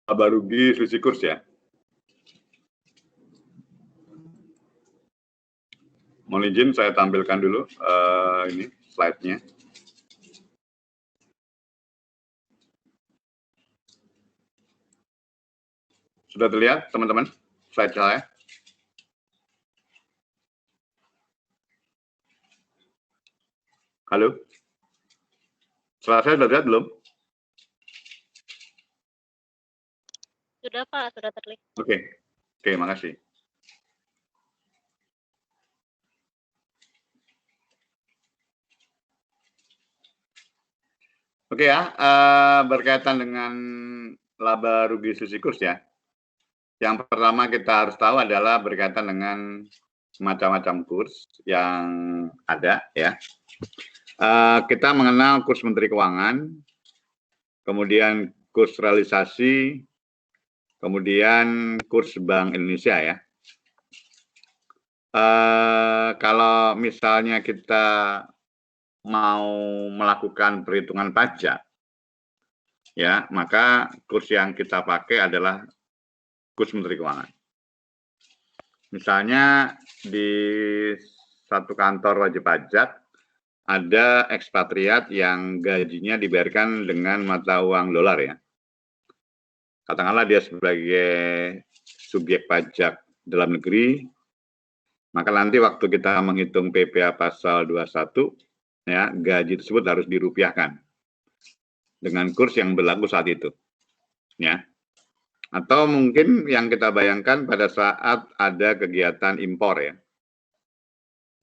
laba rugi selisih kurs ya. Mohon izin saya tampilkan dulu ini slide-nya. Sudah terlihat teman-teman slide saya? Halo? Slide saya sudah terlihat belum? Sudah Pak, sudah terlihat. Oke, makasih. Oke ya, berkaitan dengan laba rugi selisih kurs ya. Yang pertama kita harus tahu adalah berkaitan dengan macam-macam kurs yang ada ya. Kita mengenal kurs Menteri Keuangan, kemudian kurs realisasi, kemudian kurs Bank Indonesia ya. Kalau misalnya kita mau melakukan perhitungan pajak, ya maka kurs yang kita pakai adalah kurs Menteri Keuangan. Misalnya di satu kantor wajib pajak ada ekspatriat yang gajinya dibayarkan dengan mata uang dolar ya. Katakanlah dia sebagai subjek pajak dalam negeri, maka nanti waktu kita menghitung PPh pasal 21, ya, gaji tersebut harus dirupiahkan dengan kurs yang berlaku saat itu. Ya. Atau mungkin yang kita bayangkan pada saat ada kegiatan impor ya.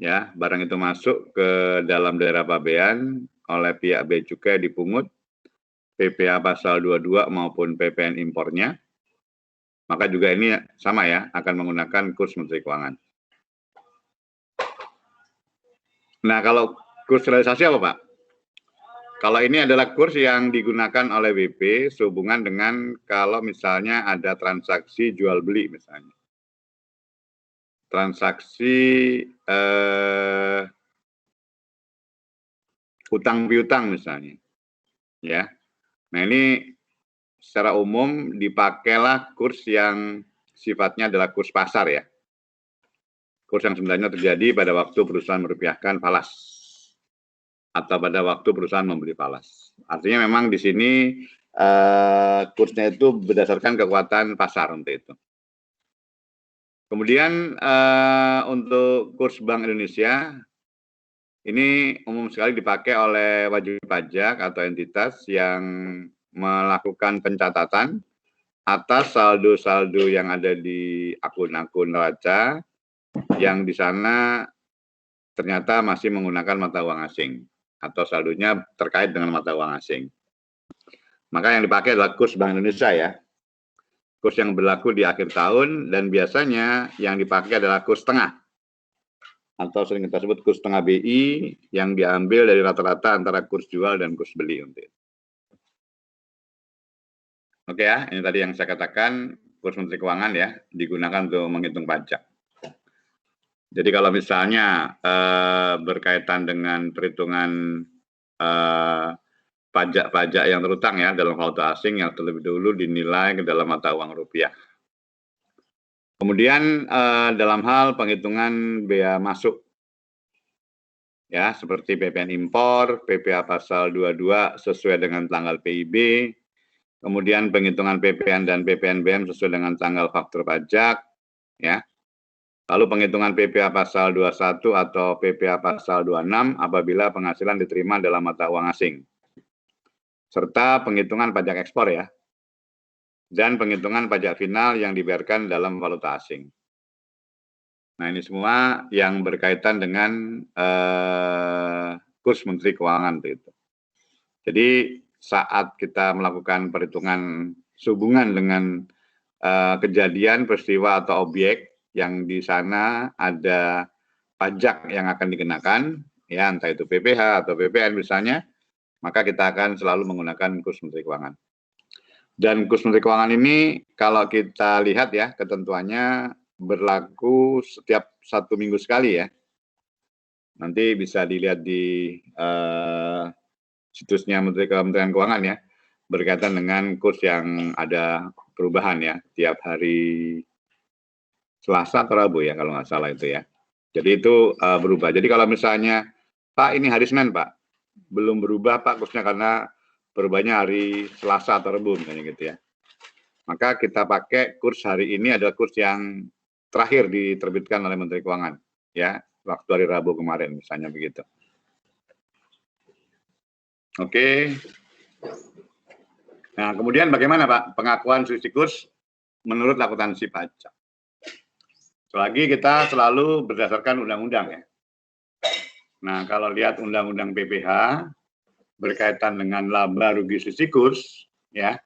Ya, barang itu masuk ke dalam daerah pabean oleh pihak bea cukai dipungut PPh pasal 22 maupun PPN impornya, maka juga ini sama ya, akan menggunakan kurs Menteri Keuangan. Nah, kalau kurs realisasi apa, Pak? Kalau ini adalah kurs yang digunakan oleh WP sehubungan dengan kalau misalnya ada transaksi jual beli misalnya. Transaksi hutang piutang misalnya. Ya. Nah, ini secara umum dipakailah kurs yang sifatnya adalah kurs pasar ya. Kurs yang sebenarnya terjadi pada waktu perusahaan merupiahkan falas atau pada waktu perusahaan membeli falas. Artinya memang di sini kursnya itu berdasarkan kekuatan pasar untuk itu. Kemudian untuk kurs Bank Indonesia ini umum sekali dipakai oleh wajib pajak atau entitas yang melakukan pencatatan atas saldo-saldo yang ada di akun-akun neraca yang di sana ternyata masih menggunakan mata uang asing atau saldonya terkait dengan mata uang asing. Maka yang dipakai adalah kurs Bank Indonesia ya. Kurs yang berlaku di akhir tahun dan biasanya yang dipakai adalah kurs tengah atau sering kita sebut kurs tengah BI yang diambil dari rata-rata antara kurs jual dan kurs beli untuk itu. Oke ya, ini tadi yang saya katakan kurs Menteri Keuangan ya digunakan untuk menghitung pajak. Jadi kalau misalnya berkaitan dengan perhitungan pajak-pajak yang terutang ya dalam valuta asing yang terlebih dahulu dinilai ke dalam mata uang rupiah. Kemudian dalam hal penghitungan bea masuk, ya seperti PPN impor, PPh pasal 22 sesuai dengan tanggal PIB, kemudian penghitungan PPN dan PPN BM sesuai dengan tanggal faktur pajak, ya. Lalu penghitungan PPh pasal 21 atau PPh pasal 26 apabila penghasilan diterima dalam mata uang asing. Serta penghitungan pajak ekspor ya. Dan penghitungan pajak final yang dibayarkan dalam valuta asing. Nah, ini semua yang berkaitan dengan kurs Menteri Keuangan itu. Jadi saat kita melakukan perhitungan sehubungan dengan kejadian, peristiwa atau objek yang di sana ada pajak yang akan dikenakan, ya entah itu PPh atau PPN misalnya, maka kita akan selalu menggunakan kurs Menteri Keuangan. Dan kurs Menteri Keuangan ini kalau kita lihat ya ketentuannya berlaku setiap 1 minggu sekali ya. Nanti bisa dilihat di situsnya Kementerian Keuangan ya. berkaitan dengan kurs yang ada perubahan ya, tiap hari Selasa atau Rabu ya, kalau nggak salah itu ya. Jadi itu berubah. Jadi kalau misalnya, Pak ini hari Senin Pak, belum berubah Pak kursnya karena berubahnya hari Selasa atau Rabu misalnya gitu ya. Maka kita pakai kurs hari ini adalah kurs yang terakhir diterbitkan oleh Menteri Keuangan ya, waktu hari Rabu kemarin misalnya begitu. Oke. Nah, kemudian bagaimana Pak pengakuan selisih kurs menurut akuntansi pajak? Selagi kita selalu berdasarkan undang-undang ya. Nah, kalau lihat undang-undang PPH berkaitan dengan laba rugi selisih kurs ya.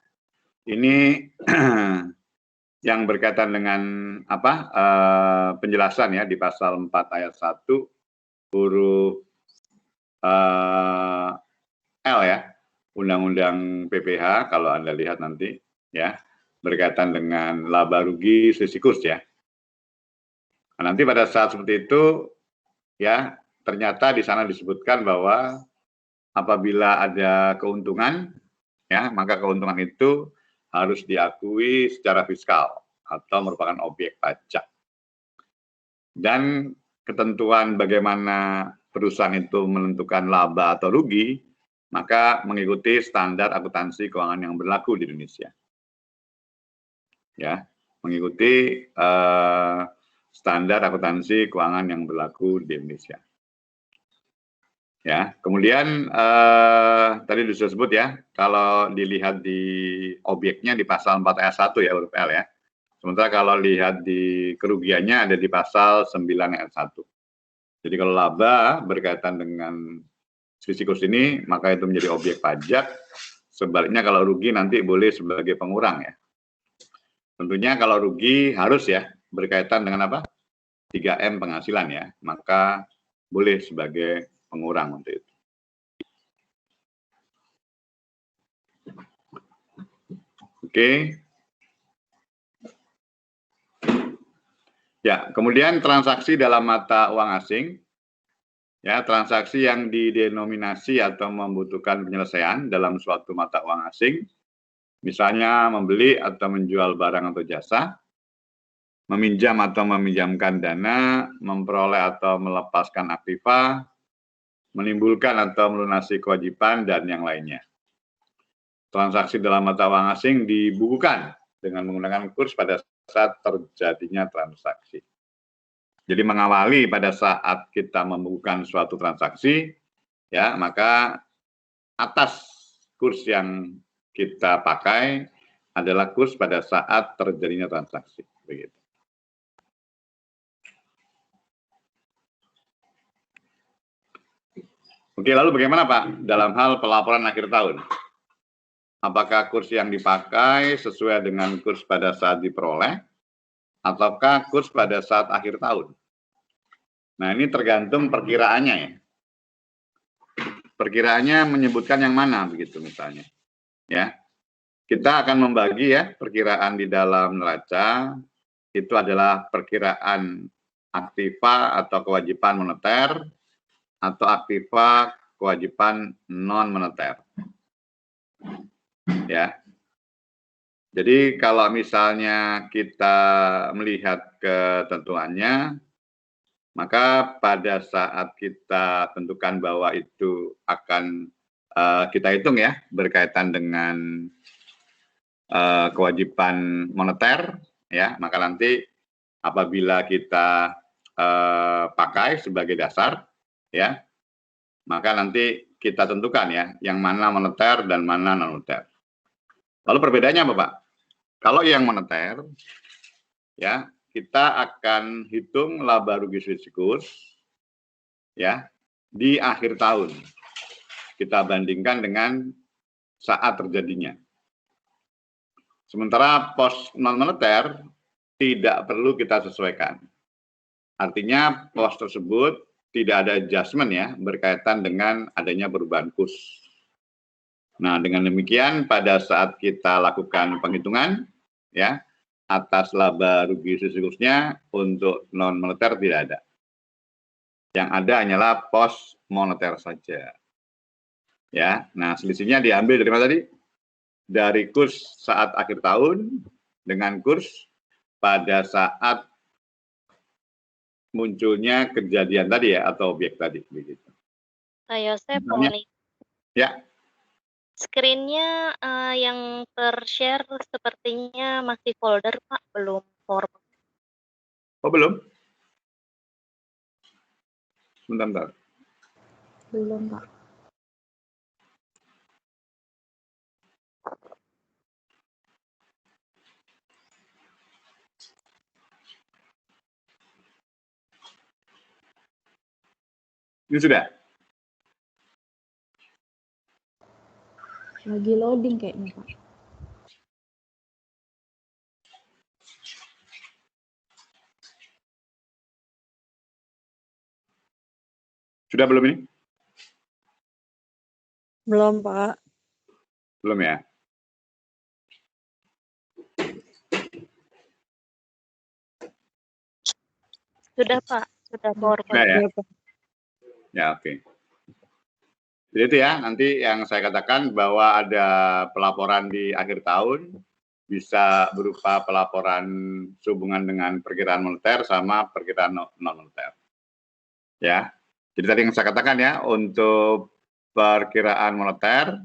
Ini yang berkaitan dengan apa? Penjelasan ya di pasal 4 ayat 1 huruf L ya. Undang-undang PPH kalau Anda lihat nanti ya, berkaitan dengan laba rugi selisih kurs ya. Nah, nanti pada saat seperti itu ya, ternyata di sana disebutkan bahwa apabila ada keuntungan ya, maka keuntungan itu harus diakui secara fiskal atau merupakan objek pajak. Dan ketentuan bagaimana perusahaan itu menentukan laba atau rugi, maka mengikuti standar akuntansi keuangan yang berlaku di Indonesia. Ya, mengikuti standar akuntansi keuangan yang berlaku di Indonesia. Ya, kemudian tadi sudah disebut ya, kalau dilihat di objeknya di pasal 4 ayat 1 ya, huruf L ya. Sementara kalau lihat di kerugiannya ada di pasal 9 ayat 1. Jadi kalau laba berkaitan dengan selisih kurs ini, maka itu menjadi objek pajak. Sebaliknya kalau rugi nanti boleh sebagai pengurang ya. Tentunya kalau rugi harus ya berkaitan dengan apa? 3M penghasilan ya, maka boleh sebagai pengurang untuk itu. Oke. Ya, kemudian transaksi dalam mata uang asing. Ya, transaksi yang didenominasi atau membutuhkan penyelesaian dalam suatu mata uang asing. Misalnya membeli atau menjual barang atau jasa, meminjam atau meminjamkan dana, memperoleh atau melepaskan aktiva, menimbulkan atau melunasi kewajiban, dan yang lainnya. Transaksi dalam mata uang asing dibukukan dengan menggunakan kurs pada saat terjadinya transaksi. Jadi mengawali pada saat kita membukukan suatu transaksi, ya maka atas kurs yang kita pakai adalah kurs pada saat terjadinya transaksi. Begitu. Oke, lalu bagaimana Pak dalam hal pelaporan akhir tahun? Apakah kurs yang dipakai sesuai dengan kurs pada saat diperoleh, ataukah kurs pada saat akhir tahun? Nah, ini tergantung perkiraannya ya. Perkiraannya menyebutkan yang mana begitu misalnya. Ya. Kita akan membagi ya perkiraan di dalam neraca itu adalah perkiraan aktiva atau kewajiban moneter atau aktiva kewajiban non moneter. Ya. Jadi kalau misalnya kita melihat ketentuannya, maka pada saat kita tentukan bahwa itu akan kita hitung ya berkaitan dengan kewajiban moneter ya, maka nanti apabila kita pakai sebagai dasar ya, maka nanti kita tentukan ya yang mana moneter dan mana non moneter. Lalu perbedaannya apa Pak? Kalau yang moneter ya kita akan hitung laba rugi selisih kurs ya di akhir tahun. Kita bandingkan dengan saat terjadinya. Sementara pos non moneter tidak perlu kita sesuaikan. Artinya pos tersebut tidak ada adjustment ya berkaitan dengan adanya perubahan kurs. Nah, dengan demikian pada saat kita lakukan penghitungan ya atas laba rugi selisih kursnya untuk non moneter tidak ada. Yang ada hanyalah pos moneter saja. Ya, nah selisihnya diambil dari mana tadi? dari kurs saat akhir tahun dengan kurs pada saat munculnya kejadian tadi ya, atau objek tadi begitu. Pak Yosef, Misalnya, ya. Screen-nya yang ter-share sepertinya masih folder, Pak, belum form. Oh, belum? Bentar. Belum, Pak. Ini sudah? Lagi loading kayaknya, Pak. Sudah belum ini? Belum, Pak. Belum ya? Sudah, Pak. Sudah forward. Sudah ya? Ya, oke. Jadi itu ya, nanti yang saya katakan bahwa ada pelaporan di akhir tahun, bisa berupa pelaporan sehubungan dengan perkiraan moneter sama perkiraan non-moneter. Ya, jadi tadi yang saya katakan ya, untuk perkiraan moneter,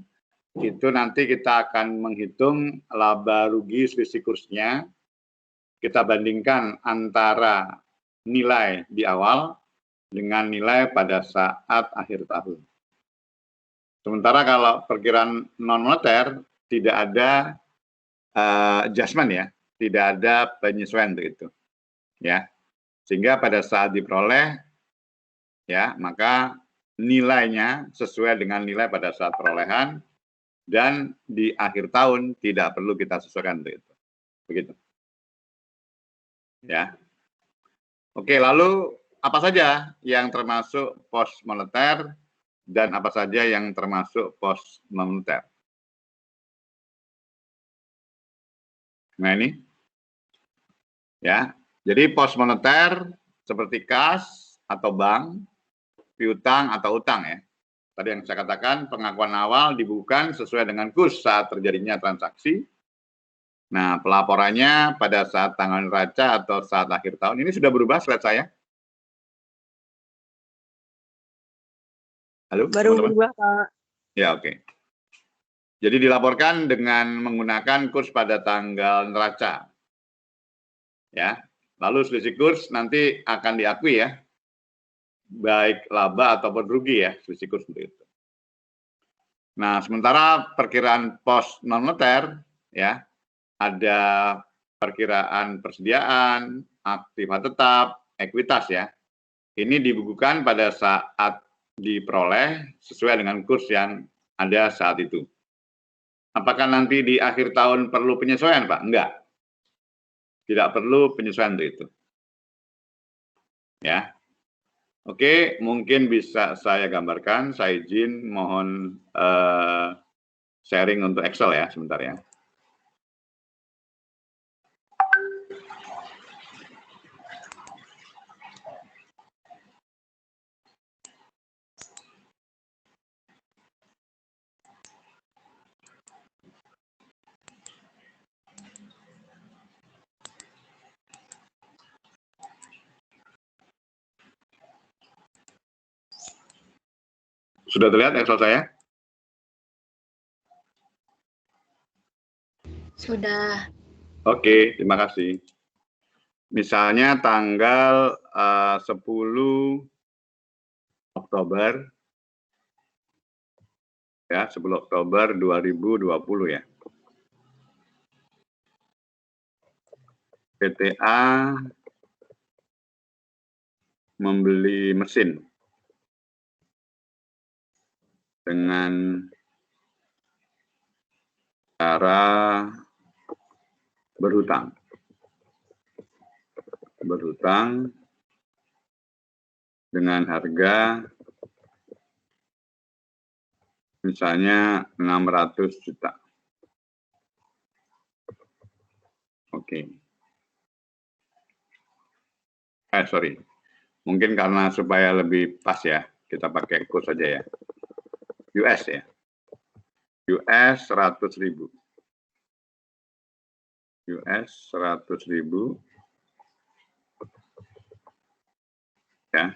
itu nanti kita akan menghitung laba rugi selisih kursnya, kita bandingkan antara nilai di awal dengan nilai pada saat akhir tahun. Sementara kalau perkiraan non-moneter tidak ada adjustment ya, tidak ada penyesuaian begitu. Ya. Sehingga pada saat diperoleh ya, maka nilainya sesuai dengan nilai pada saat perolehan dan di akhir tahun tidak perlu kita sesuaikan begitu. Begitu. Ya. Oke, lalu apa saja yang termasuk pos moneter dan apa saja yang termasuk pos non moneter? Nah ini, ya. Jadi pos moneter seperti kas atau bank, piutang atau utang ya. Tadi yang saya katakan pengakuan awal dibukukan sesuai dengan kurs saat terjadinya transaksi. Nah, pelaporannya pada saat tanggal neraca atau saat akhir tahun. Ini sudah berubah slide saya? Halo, Baru teman-teman? berubah, Pak. Ya, oke. Jadi dilaporkan dengan menggunakan kurs pada tanggal neraca. Ya. Lalu selisih kurs nanti akan diakui ya, baik laba ataupun rugi ya, selisih kurs seperti itu. Nah, sementara perkiraan pos non moneter ya, ada perkiraan persediaan, aktiva tetap, ekuitas ya. Ini dibukukan pada saat diperoleh sesuai dengan kurs yang ada saat itu. Apakah nanti di akhir tahun perlu penyesuaian, Pak? Enggak. Tidak perlu penyesuaian untuk itu. Ya. Oke, mungkin bisa saya gambarkan. Saya izin mohon sharing untuk Excel ya, sebentar ya. Sudah terlihat Excel saya? Sudah. Oke, terima kasih. Misalnya tanggal 10 Oktober, ya 10 Oktober 2020 ya. PTA membeli mesin dengan cara berhutang dengan harga misalnya 600 juta. Oke. Sorry. Mungkin karena supaya lebih pas ya, kita pakai kurs saja ya. US ya. US 100.000. US 100.000 ya.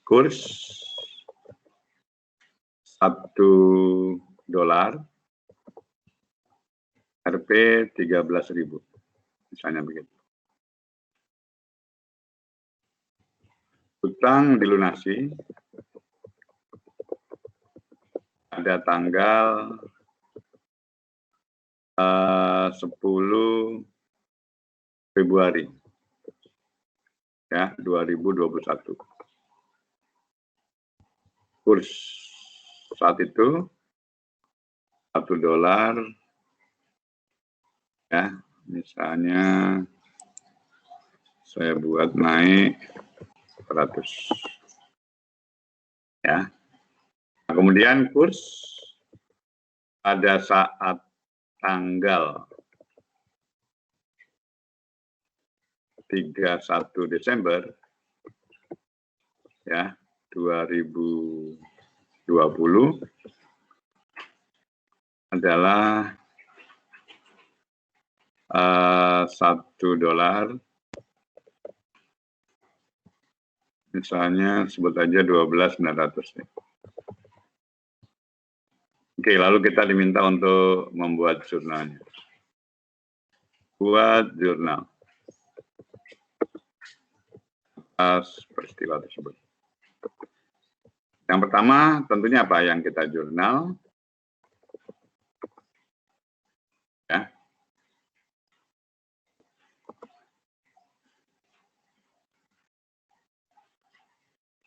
Kurs $1 Rp 13.000 misalnya begitu. Hutang dilunasi pada tanggal 10 Februari ya 2021. Kurs saat itu $1 ya, misalnya saya buat naik 100 ya. Nah, kemudian kurs pada saat tanggal 31 Desember ya 2020 adalah $1 misalnya sebut aja 12.900 nih. Oke, lalu kita diminta untuk membuat jurnalnya. Buat jurnal atas peristiwa tersebut. Yang pertama tentunya apa yang kita jurnal ya.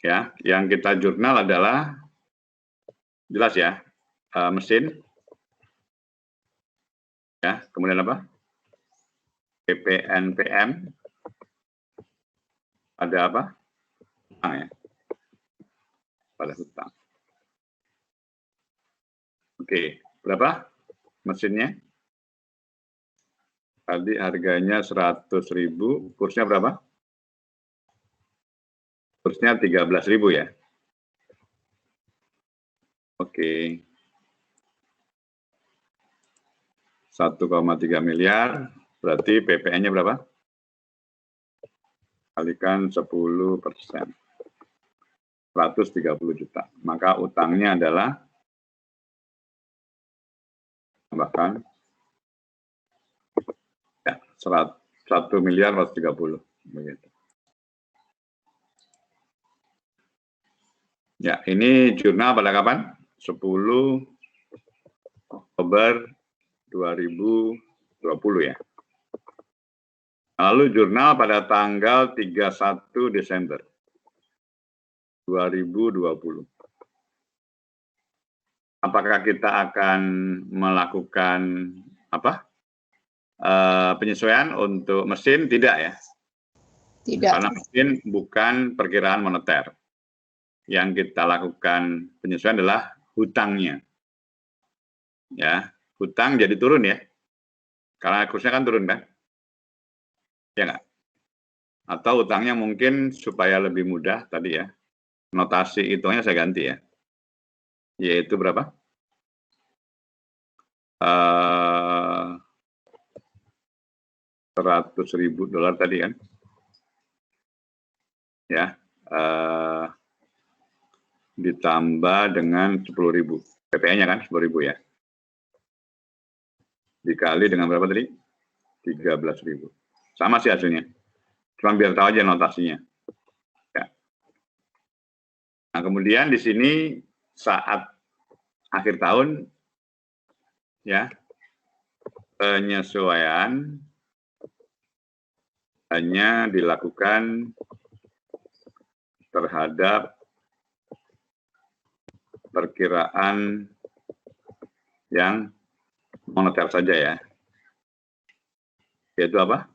Ya, yang kita jurnal adalah jelas ya, mesin ya, kemudian apa? PPNPM ada apa? Hutang ya. Pada hutang. Oke, berapa mesinnya? Tadi harganya 100.000, kursnya berapa? Kursnya 13.000 ya. Oke. 1,3 miliar, berarti PPN-nya berapa? Kalikan 10%. 130 juta. Maka utangnya adalah tambahkan ya, 1.130.000 begitu. Ya, ini jurnal pada kapan? 10 Oktober 2020 ya. Lalu jurnal pada tanggal 31 Desember 2020. Apakah kita akan melakukan apa? Penyesuaian untuk mesin? Tidak ya. Tidak. Karena mesin bukan perkiraan moneter. Yang kita lakukan penyesuaian adalah hutangnya. Ya, hutang jadi turun ya. Karena kursnya kan turun kan? Ya nggak? Atau hutangnya mungkin supaya lebih mudah tadi ya. Notasi hitungnya saya ganti ya. Yaitu berapa? $100.000 tadi kan? Ya. Ditambah dengan 10.000. PPN-nya kan 10.000 ya. Dikali dengan berapa tadi? 13.000. Sama sih hasilnya. Cuma biar tahu aja notasinya. Ya. Nah, kemudian di sini saat akhir tahun ya, penyesuaian hanya dilakukan terhadap perkiraan yang moneter saja ya. Yaitu apa?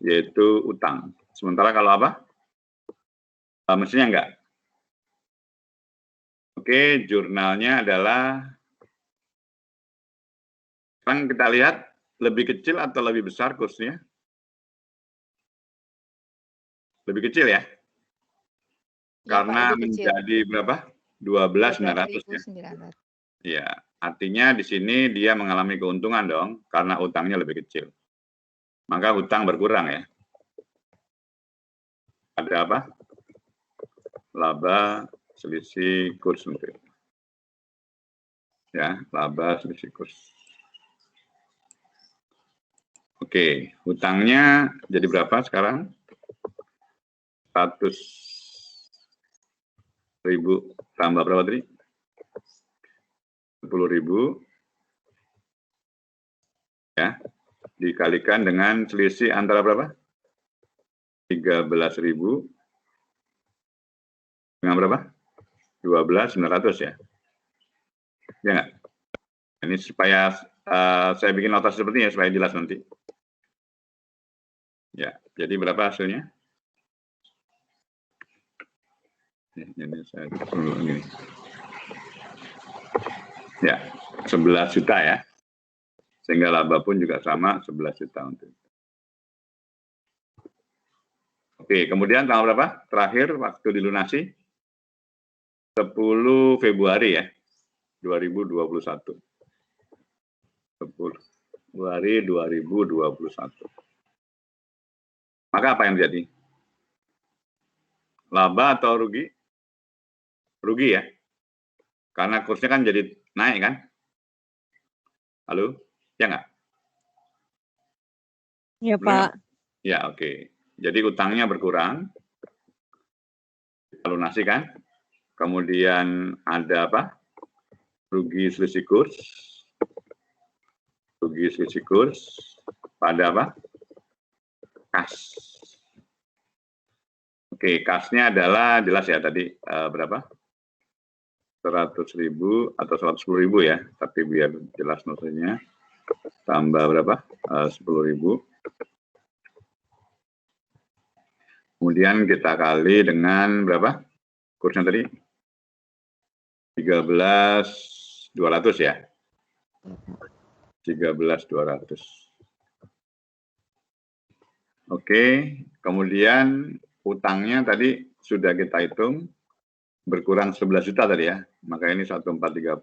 Yaitu utang. Sementara kalau apa? Mestinya enggak. Oke, jurnalnya adalah, sekarang kita lihat lebih kecil atau lebih besar kursnya? Lebih kecil ya? Ya, Karena Pak, lebih kecil. menjadi berapa? 12.900 ya. 12.900. Ya, artinya di sini dia mengalami keuntungan dong karena utangnya lebih kecil. Maka hutang berkurang ya. Ada apa? Laba selisih kurs mungkin. Ya, laba selisih kurs. Oke, hutangnya jadi berapa sekarang? 100.000 tambah berapa tadi? 10.000 ya, dikalikan dengan selisih antara berapa? 13.000 dengan berapa? 12.900 ya. Ya nggak? Ini supaya saya bikin notasi seperti ini supaya jelas nanti. Ya, jadi berapa hasilnya? Ini saya ini. Ya, 11 juta ya. Sehingga laba pun juga sama 11 juta untuk itu. Oke, kemudian tanggal berapa? Terakhir waktu dilunasi 10 Februari ya, 2021. 10 Februari 2021. Maka apa yang terjadi? Laba atau rugi? Rugi ya. Karena kursnya kan jadi naik kan? Halo? Ya nggak? Ya, Pak. Ya, oke. Jadi utangnya berkurang. Lunasi kan? Kemudian ada apa? Rugi selisih kurs. Rugi selisih kurs pada apa? Kas. Oke, kasnya adalah jelas ya tadi berapa? 100.000 atau 110.000 ya, tapi biar jelas maksudnya tambah berapa? 10.000. Kemudian kita kali dengan berapa? Kursnya tadi 13.200 ya. 13.200. Oke, kemudian utangnya tadi sudah kita hitung berkurang 11 juta tadi ya. Maka ini 1430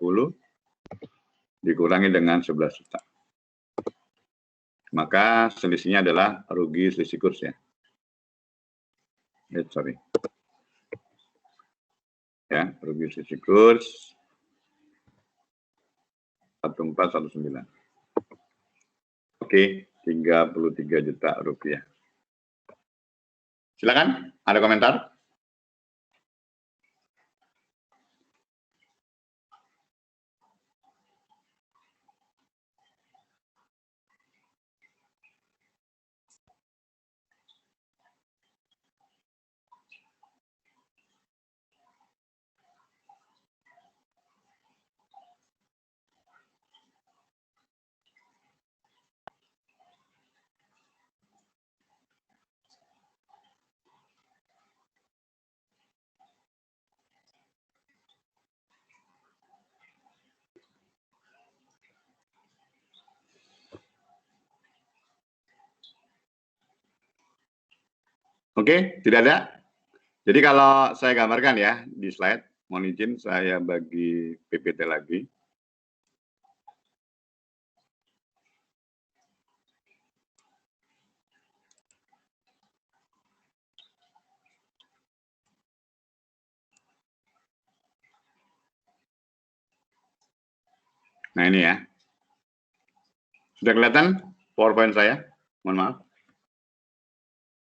dikurangi dengan 11 juta. Maka selisihnya adalah rugi selisih kurs ya. Sorry. Ya, rugi selisih kurs 1419. Oke, 33 juta rupiah. Silakan, ada komentar? Oke, tidak ada. Jadi kalau saya gambarkan ya di slide, mohon izin saya bagi PPT lagi. Nah ini ya. Sudah kelihatan PowerPoint saya? Mohon maaf.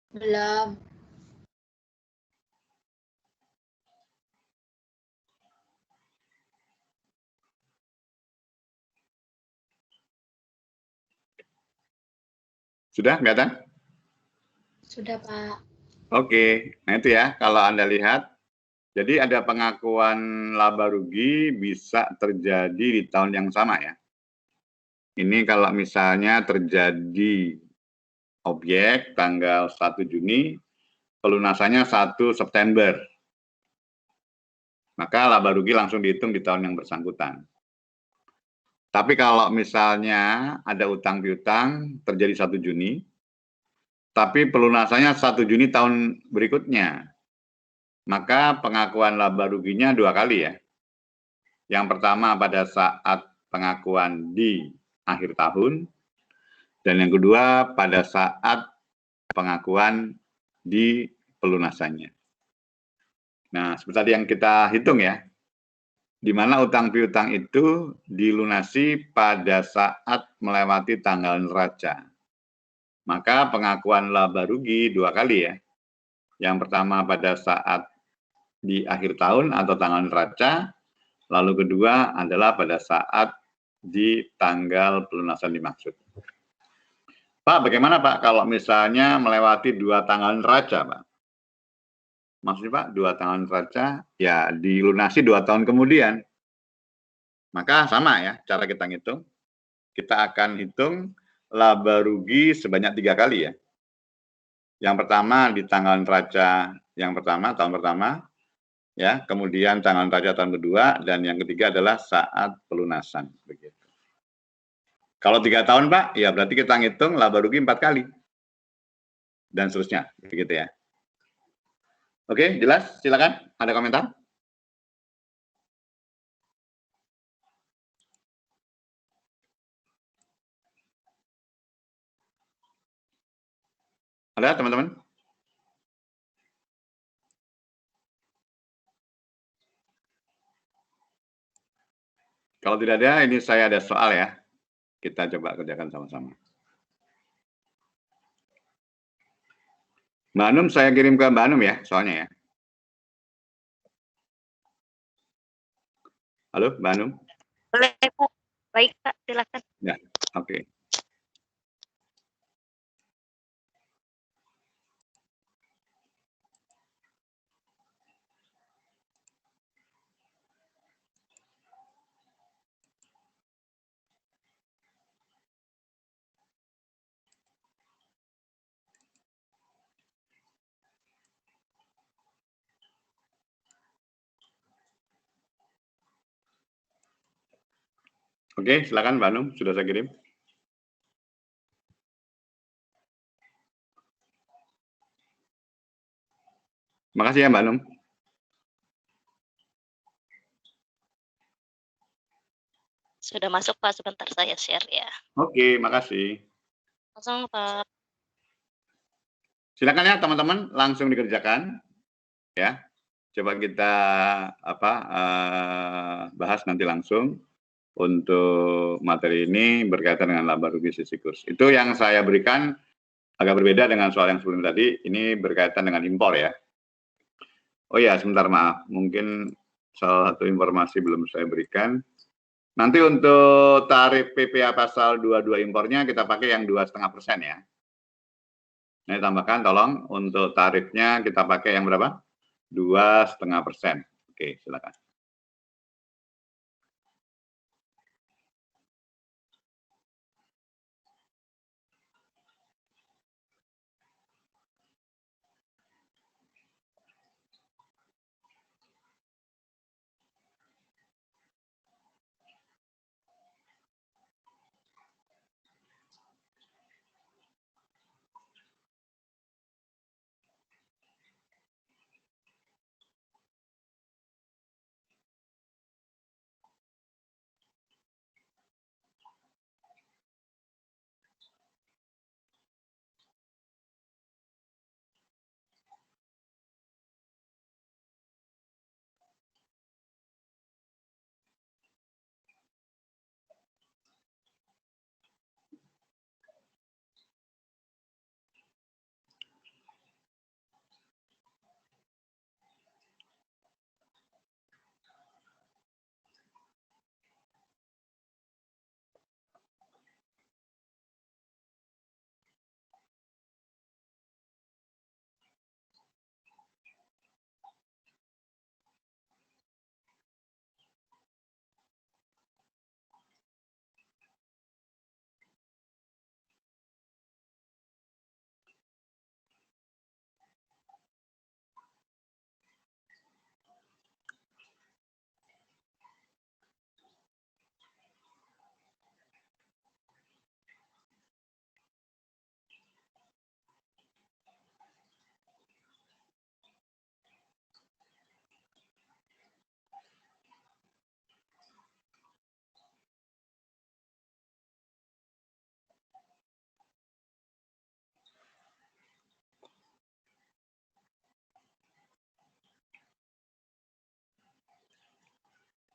Belum. Sudah kelihatan? Sudah, Pak. Oke, nah itu ya kalau Anda lihat. Jadi ada pengakuan laba rugi bisa terjadi di tahun yang sama ya. Ini kalau misalnya terjadi objek tanggal 1 Juni, pelunasannya 1 September. Maka laba rugi langsung dihitung di tahun yang bersangkutan. Tapi kalau misalnya ada utang piutang terjadi 1 Juni, tapi pelunasannya 1 Juni tahun berikutnya, maka pengakuan laba ruginya 2 kali ya. Yang pertama pada saat pengakuan di akhir tahun, dan yang kedua pada saat pengakuan di pelunasannya. Nah, seperti tadi yang kita hitung ya, di mana utang piutang itu dilunasi pada saat melewati tanggal neraca. Maka pengakuan laba rugi 2 kali ya. Yang pertama pada saat di akhir tahun atau tanggal neraca, lalu kedua adalah pada saat di tanggal pelunasan dimaksud. Pak, bagaimana Pak kalau misalnya melewati 2 tanggal neraca, Pak? Maksudnya Pak, 2 tanggal neraca, ya dilunasi 2 tahun kemudian. Maka sama ya cara kita ngitung. Kita akan hitung laba rugi sebanyak 3 kali ya. Yang pertama di tanggal neraca yang pertama, tahun pertama, ya, kemudian tanggal neraca tahun kedua, dan yang ketiga adalah saat pelunasan. Begitu. Kalau 3 tahun Pak, ya berarti kita ngitung laba rugi 4 kali. Dan seterusnya, begitu ya. Oke, jelas? Silakan, ada komentar? Ada teman-teman? Kalau tidak ada, ini saya ada soal ya. Kita coba kerjakan sama-sama. Mbak Anum, saya kirim ke Mbak Anum ya, soalnya ya. Halo, Mbak Anum? Boleh, Pak. Baik, Pak. Silakan. Ya, oke. Oke, silakan Mbak Anum, sudah saya kirim. Makasih ya Mbak Anum. Sudah masuk, Pak. Sebentar saya share ya. Oke, makasih. Langsung, Pak. Silakan ya teman-teman, langsung dikerjakan. Ya, coba kita bahas nanti langsung. Untuk materi ini berkaitan dengan laba rugi sisi kurs. Itu yang saya berikan agak berbeda dengan soal yang sebelum tadi. Ini berkaitan dengan impor ya. Oh ya, sebentar maaf. Mungkin salah satu informasi belum saya berikan. Nanti untuk tarif PPA pasal 22 impornya kita pakai yang 2,5% ya. Nah, tambahkan tolong untuk tarifnya kita pakai yang berapa? 2,5%. Oke, silakan.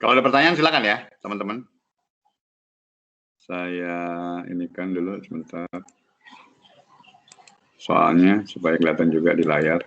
Kalau ada pertanyaan silakan ya, teman-teman. Saya ini kan dulu sebentar. Soalnya supaya kelihatan juga di layar.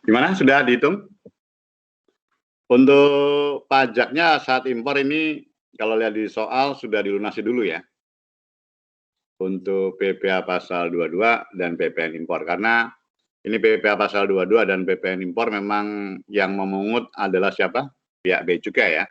Gimana? Sudah dihitung? Untuk pajaknya saat impor ini, kalau lihat di soal, sudah dilunasi dulu ya. Untuk PPh pasal 22 dan PPN impor. Karena ini PPh pasal 22 dan PPN impor memang yang memungut adalah siapa? Pihak Bea Cukai ya.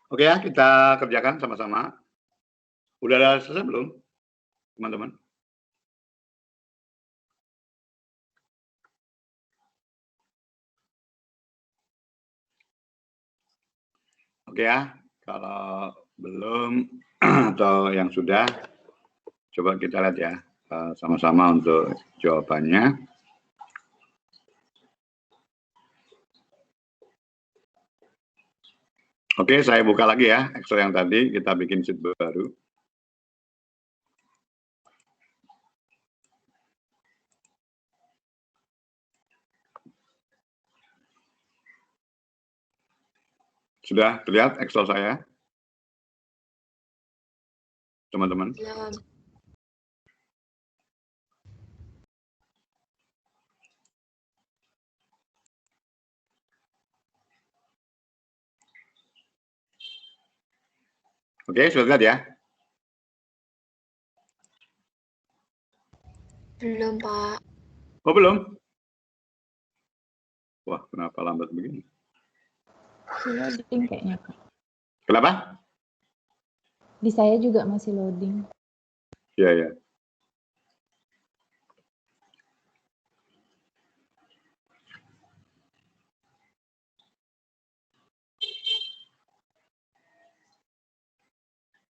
Oke ya, kita kerjakan sama-sama. Udah ada selesai belum, teman-teman? Oke ya, kalau belum atau yang sudah, coba kita lihat ya, sama-sama untuk jawabannya. Oke, saya buka lagi ya, Excel yang tadi, kita bikin sheet baru. Sudah terlihat Excel saya, teman-teman? Belum. Oke, sudah lihat ya? Belum, Pak. Oh, belum? Wah, kenapa lambat begini? Loading kayaknya, Pak. Kenapa? Di saya juga masih loading. Iya, ya.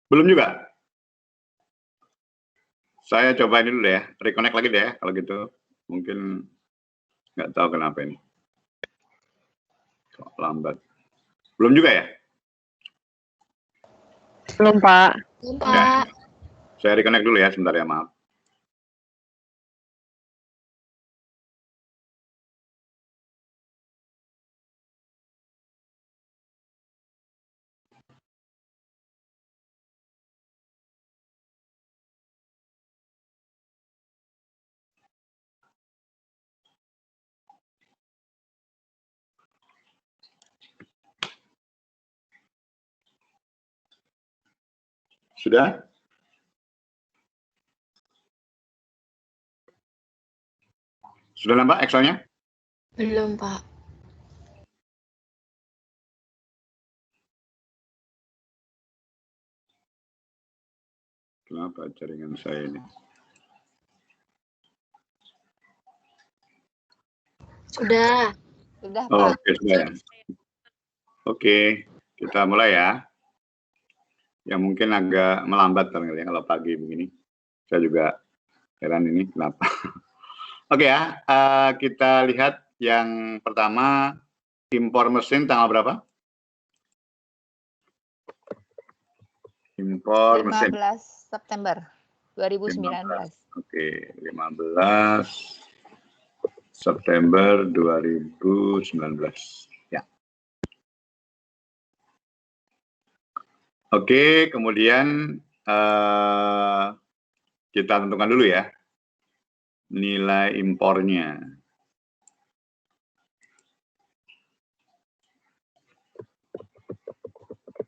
Belum juga? Saya coba ini dulu ya, reconnect lagi deh ya, kalau gitu. Mungkin nggak tahu kenapa ini. Kok lambat. Belum juga ya? Belum, Pak. Belum, Ya. Pak. Saya reconnect dulu ya, sebentar ya, maaf. Sudah? Sudah nampak Excel-nya? Belum, Pak. Kenapa jaringan saya ini? Sudah. Sudah, Oh, Pak. oke, sudah ya. Oke, kita mulai ya. Yang mungkin agak melambat ya kalau pagi begini. Saya juga heran ini kenapa. Oke ya, kita lihat yang pertama, impor mesin tanggal berapa? Impor mesin. 15 September 2019. Oke, 15 September 2019. Ya. Oke, kemudian kita tentukan dulu ya nilai impornya.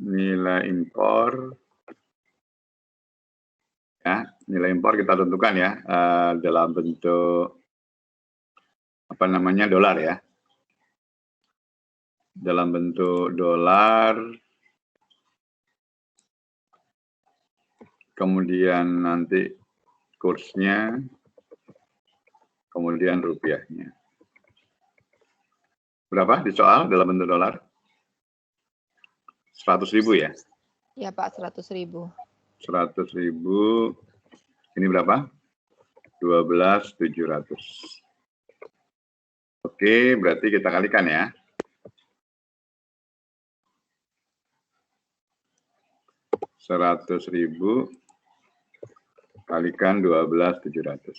Nilai impor. Ya, nilai impor kita tentukan ya dalam bentuk apa namanya dolar ya. Dalam bentuk dolar. Kemudian nanti kursnya, kemudian rupiahnya. Berapa di soal dalam bentuk dolar? 100.000 ya? Ya, Pak, 100.000. 100.000, ini berapa? 12.700. Oke, berarti kita kalikan ya. $100.000 kalikan 12.700.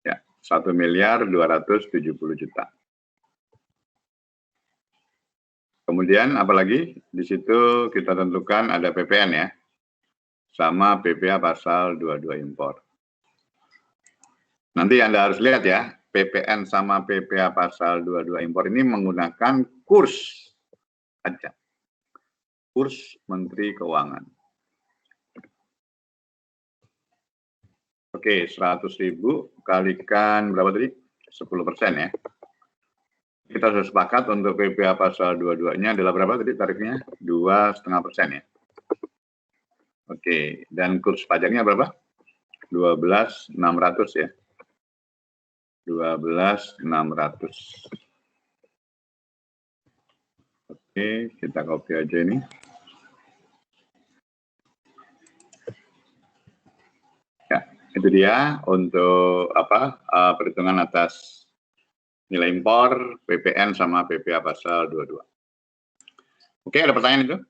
Ya, 1.270.000.000. Kemudian apalagi di situ kita tentukan ada PPN ya, sama PPA pasal 22 impor. Nanti Anda harus lihat ya, PPN sama PPA pasal 22 impor ini menggunakan kurs aja. Kurs Menteri Keuangan. Oke, 100.000 kalikan berapa tadi? 10% ya. Kita sudah sepakat untuk PPA pasal 22-nya adalah berapa tadi tarifnya? 2,5% ya. Oke, dan kurs pajaknya berapa? 12.600 ya. 12.600. Oke, kita copy aja ini. Ya, itu dia untuk perhitungan atas nilai impor, PPN sama PPA pasal 22. Oke, ada pertanyaan itu?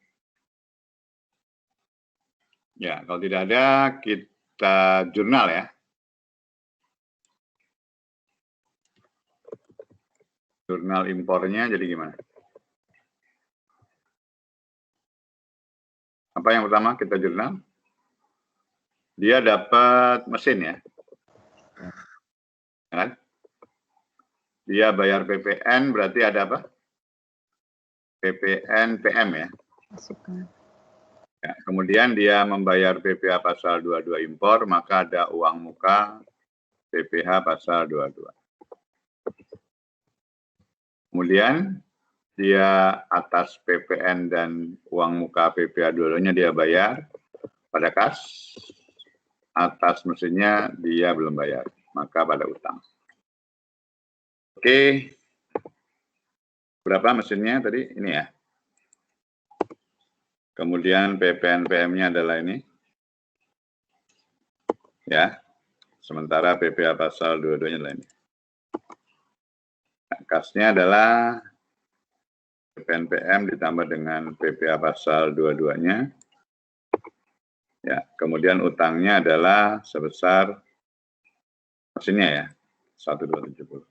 Ya, kalau tidak ada kita jurnal ya. Jurnal impornya jadi gimana? Apa yang pertama kita jurnal? Dia dapat mesin ya. Kan? Dia bayar PPN berarti ada apa? PPN PM ya. Masukkan. Ya, kemudian dia membayar PPH pasal 22 impor, maka ada uang muka PPH pasal 22. Kemudian dia atas PPN dan uang muka PPA dua-duanya dia bayar pada kas, atas mesinnya dia belum bayar, maka pada utang. Oke, berapa mesinnya tadi? Ini ya. Kemudian PPN PM-nya adalah ini. Ya, sementara PPA pasal dua-duanya adalah ini. Nah, kasnya adalah PPN PM ditambah dengan PPA pasal dua-duanya. Ya, kemudian utangnya adalah sebesar mesinnya ya, 1.270.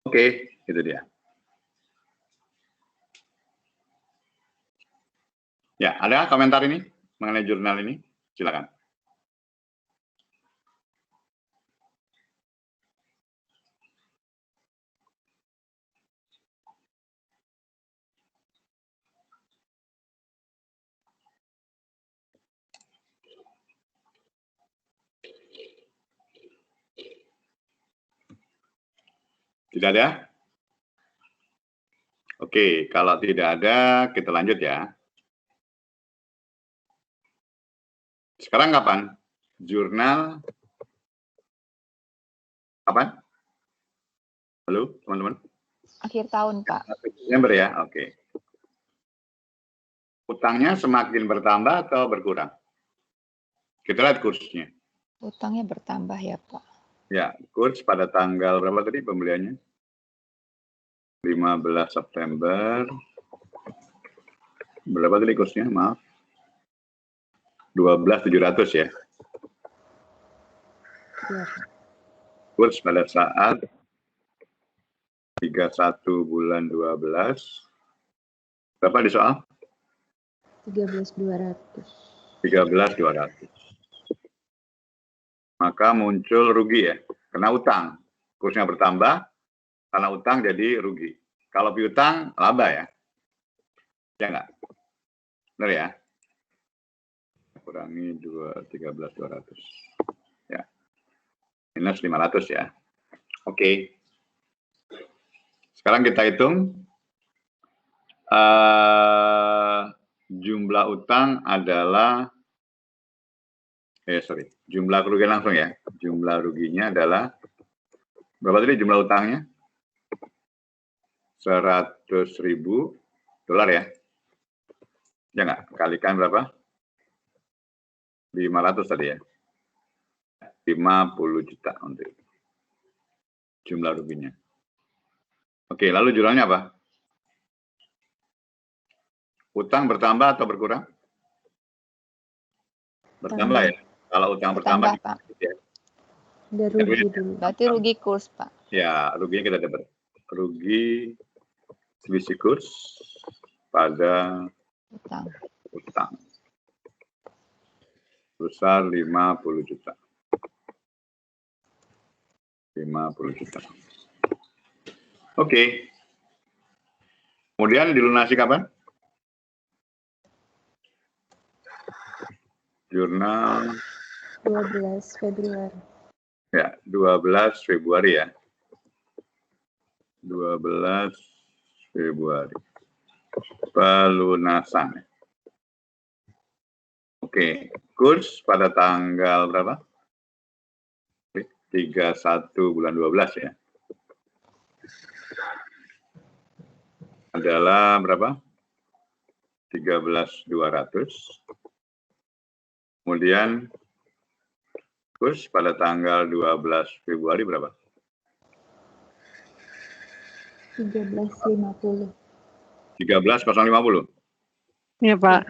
Oke, itu dia. Ya, ada komentar ini mengenai jurnal ini? Silakan. Tidak ada? Oke, kalau tidak ada, kita lanjut ya. Sekarang kapan? Jurnal kapan? Halo, teman-teman? Akhir tahun, Pak. Desember ya, oke. Utangnya semakin bertambah atau berkurang? Kita lihat kursnya. Utangnya bertambah ya, Pak. Ya, kurs pada tanggal berapa tadi pembeliannya? 15 September. Berapa tadi kursnya? Maaf. 12.700 ya. Iya. Kurs pada saat 31 bulan 12. Berapa di soal? 13.200. 13.200. Maka muncul rugi ya, kena utang. Kursnya bertambah, karena utang jadi rugi. Kalau piutang, laba ya. Ya nggak? Benar ya? Kurangi 13.200. Ya. Minus 500 ya. Oke. Sekarang kita hitung. Jumlah utang adalah jumlah kerugian langsung ya. Jumlah ruginya adalah berapa tadi jumlah utangnya? 100.000 dolar ya. Ya nggak? Kalikan berapa? 500 tadi ya. 50 juta untuk jumlah ruginya. Oke, lalu jurnalnya apa? Utang bertambah atau berkurang? Bertambah ya. Kalau utang bertambah, Pak. Ya. Ada rugi dulu. Berarti rugi kurs, Pak. Ya, ruginya kita dapat. Rugi selisih kurs pada utang. Besar 50 juta. 50 juta. Oke. Kemudian dilunasi kapan? Jurnal 12 Februari. ya, 12 Februari ya. 12 Februari. Pelunasan. Oke, kurs pada tanggal berapa? 31 bulan 12 ya. Adalah berapa? 13.200. Kemudian kurs pada tanggal 12 Februari berapa? 13.50. 13.050. Iya, Pak.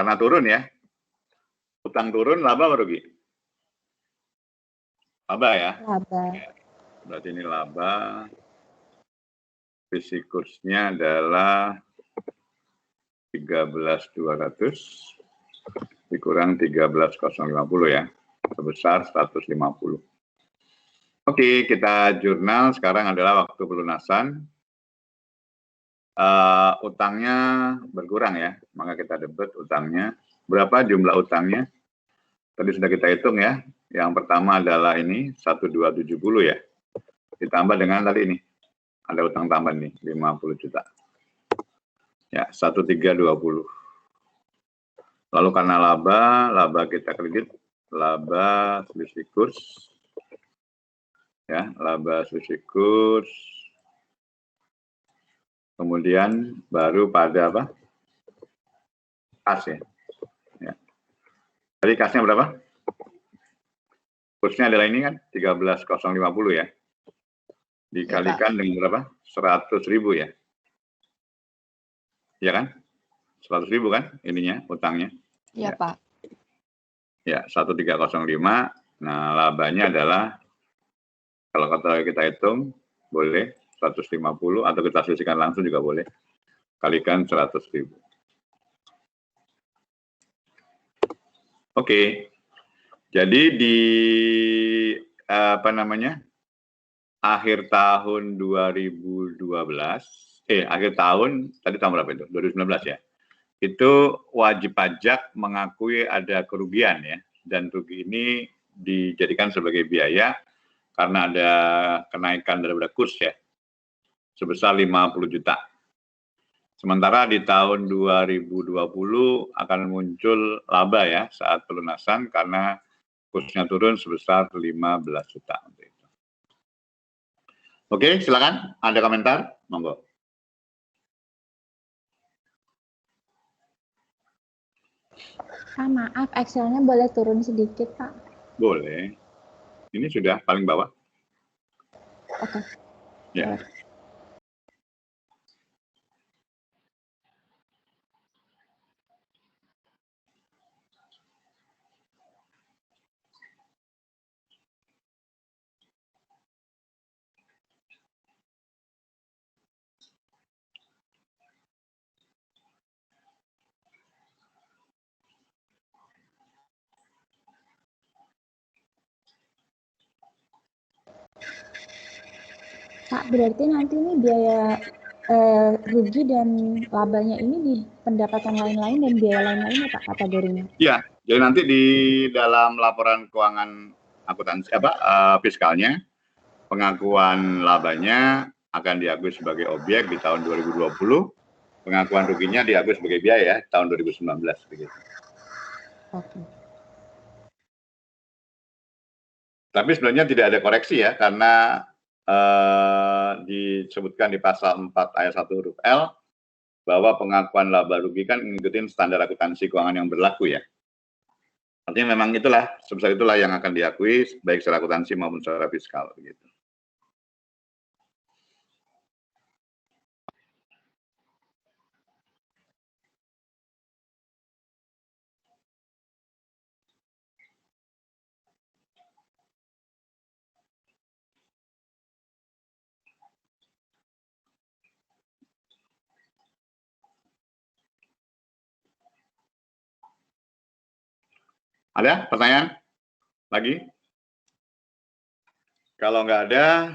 Karena turun ya. Utang turun, laba atau rugi? Laba ya. Laba. Berarti ini laba. Visi kursnya adalah 13.200 dikurang 13.050 ya. Sebesar 150. Oke, kita jurnal sekarang adalah waktu pelunasan. Utangnya berkurang ya, maka kita debit utangnya. Berapa jumlah utangnya? Tadi sudah kita hitung ya. Yang pertama adalah ini 1.270 ya. Ditambah dengan tadi ini ada utang tambahan nih 50 juta. Ya, 1320. Lalu karena laba kita kredit, laba selisih kurs. Ya, laba selisih kurs. Kemudian baru pada apa? Kas ya. Ya. Tadi kasnya berapa? Kursnya adalah ini kan 13.050 ya. Dikalikan dengan berapa? 100.000 ya. Iya kan? 100.000 kan ininya utangnya. Iya, Ya. Pak. Ya, 1305. Nah, labanya adalah kalau kita hitung boleh 150 atau kita selisihkan langsung juga boleh. Kalikan 100.000. Oke. Jadi di akhir tahun 2012, akhir tahun tadi tahun berapa itu? 2019 ya. Itu wajib pajak mengakui ada kerugian ya, dan rugi ini dijadikan sebagai biaya karena ada kenaikan daripada kurs ya, sebesar 50 juta. Sementara di tahun 2020 akan muncul laba ya saat pelunasan karena kursnya turun sebesar 15 juta. Oke, silakan. Ada komentar? Monggo. Pak, maaf, Excel-nya boleh turun sedikit, Pak? Boleh. Ini sudah paling bawah. Oke. Ya. Pak, berarti nanti ini biaya rugi dan labanya ini di pendapatan lain-lain dan biaya lain-lain ya Pak kategorinya? Iya, jadi nanti di dalam laporan keuangan akuntansi fiskalnya, pengakuan labanya akan diakui sebagai objek di tahun 2020, pengakuan ruginya diakui sebagai biaya tahun 2019 begitu. Oke. Tapi sebenarnya tidak ada koreksi ya, karena disebutkan di pasal 4 ayat 1 huruf L bahwa pengakuan laba rugi kan mengikuti standar akuntansi keuangan yang berlaku ya. Artinya memang itulah, sebesar itulah yang akan diakui baik secara akuntansi maupun secara fiskal begitu. Ada pertanyaan lagi? Kalau nggak ada,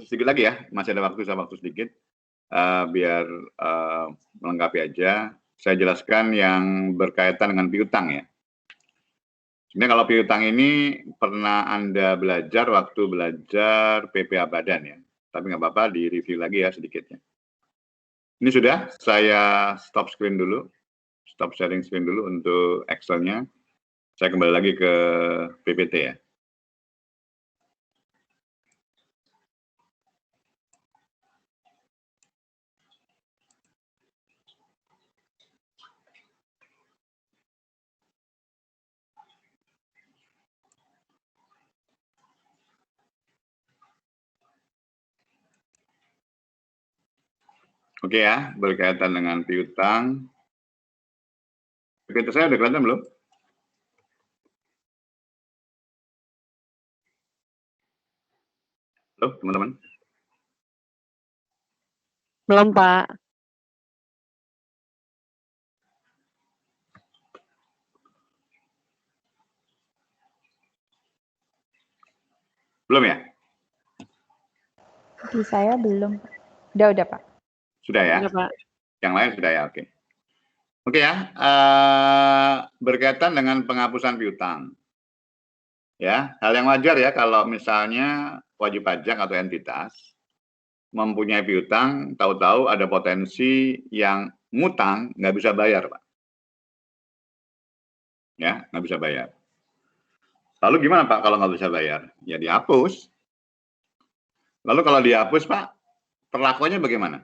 sedikit lagi ya, masih ada waktu sedikit, biar melengkapi aja. Saya jelaskan yang berkaitan dengan piutang ya. Sebenarnya kalau piutang ini pernah Anda belajar waktu belajar PPA Badan ya, tapi nggak apa-apa, di-review lagi ya sedikitnya. Ini sudah, saya stop screen dulu, stop sharing screen dulu untuk Excel-nya. Saya kembali lagi ke PPT ya. Oke ya, berkaitan dengan piutang. PPT saya udah kelihatan belum? Halo, teman-teman. Belum, Pak. Belum ya? Di saya belum. Udah, Pak. Sudah ya? Sudah, Pak. Yang lain sudah ya, oke. Oke ya, berkaitan dengan penghapusan piutang. Ya, hal yang wajar ya kalau misalnya wajib pajak atau entitas mempunyai piutang, tahu-tahu ada potensi yang ngutang nggak bisa bayar, Pak. Ya, nggak bisa bayar. Lalu gimana, Pak, kalau nggak bisa bayar? Ya dihapus. Lalu kalau dihapus, Pak, perlakuannya bagaimana?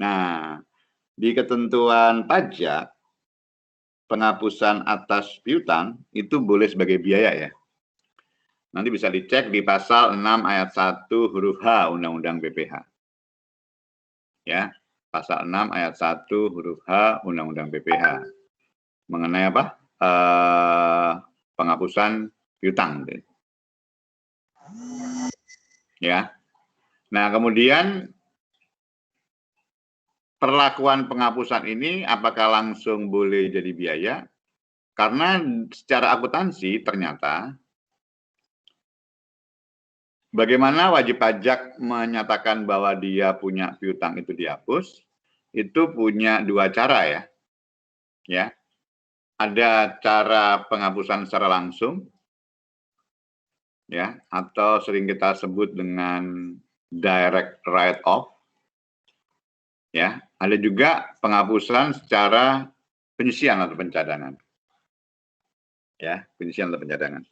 Nah, di ketentuan pajak, penghapusan atas piutang itu boleh sebagai biaya ya. Nanti bisa dicek di pasal 6 ayat 1 huruf H Undang-Undang PPH. Ya, pasal 6 ayat 1 huruf H Undang-Undang PPH. Mengenai apa? Penghapusan piutang. Ya. Nah, kemudian perlakuan penghapusan ini apakah langsung boleh jadi biaya? Karena secara akuntansi ternyata bagaimana wajib pajak menyatakan bahwa dia punya piutang itu dihapus, itu punya dua cara ya. Ya. Ada cara penghapusan secara langsung, ya, atau sering kita sebut dengan direct write-off. Ya, ada juga penghapusan secara penyisian atau pencadangan. Ya, penyisian atau pencadangan.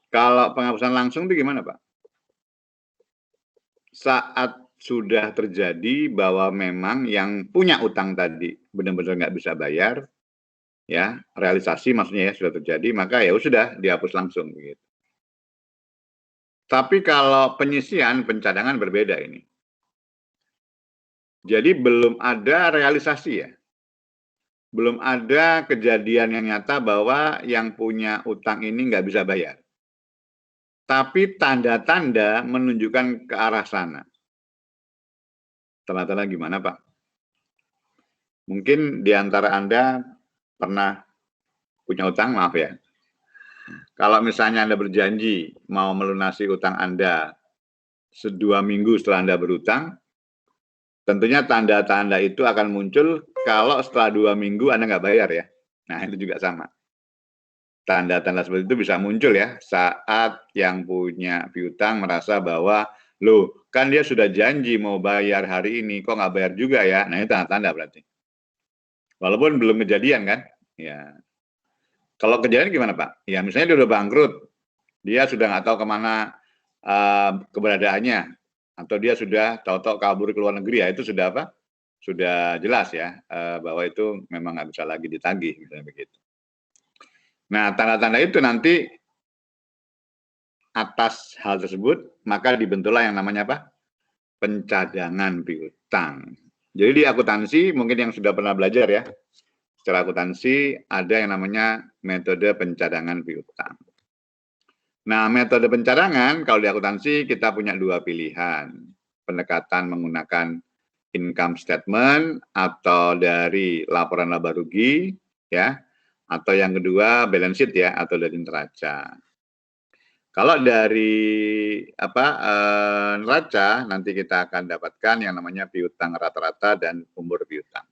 Kalau penghapusan langsung itu gimana, Pak? Saat sudah terjadi bahwa memang yang punya utang tadi benar-benar nggak bisa bayar, ya, realisasi maksudnya ya sudah terjadi, maka ya sudah dihapus langsung begitu. Tapi kalau penyisian pencadangan berbeda ini. Jadi belum ada realisasi ya. Belum ada kejadian yang nyata bahwa yang punya utang ini nggak bisa bayar. Tapi tanda-tanda menunjukkan ke arah sana. Tanda-tanda gimana, Pak? Mungkin di antara Anda pernah punya utang, maaf ya. Kalau misalnya Anda berjanji mau melunasi utang Anda 2 minggu setelah Anda berutang, tentunya tanda-tanda itu akan muncul kalau setelah 2 minggu Anda nggak bayar ya. Nah, itu juga sama. Tanda-tanda seperti itu bisa muncul ya saat yang punya piutang merasa bahwa, loh kan dia sudah janji mau bayar hari ini, kok nggak bayar juga ya. Nah, itu tanda-tanda berarti. Walaupun belum kejadian kan. Ya. Kalau kejadian gimana Pak? Ya misalnya dia udah bangkrut, dia sudah nggak tahu kemana keberadaannya, atau dia sudah tahu-tahu kabur ke luar negeri, ya itu sudah apa? Sudah jelas ya bahwa itu memang nggak bisa lagi ditagih, misalnya begitu. Nah, tanda-tanda itu nanti atas hal tersebut, maka dibentuklah yang namanya apa? Pencadangan piutang. Jadi di akuntansi, mungkin yang sudah pernah belajar ya, secara akuntansi ada yang namanya metode pencadangan piutang. Nah, metode pencadangan, kalau di akuntansi kita punya dua pilihan. Pendekatan menggunakan income statement atau dari laporan laba rugi, ya, atau yang kedua balance sheet ya, atau dari neraca. Kalau dari neraca nanti kita akan dapatkan yang namanya piutang rata-rata dan umur piutang.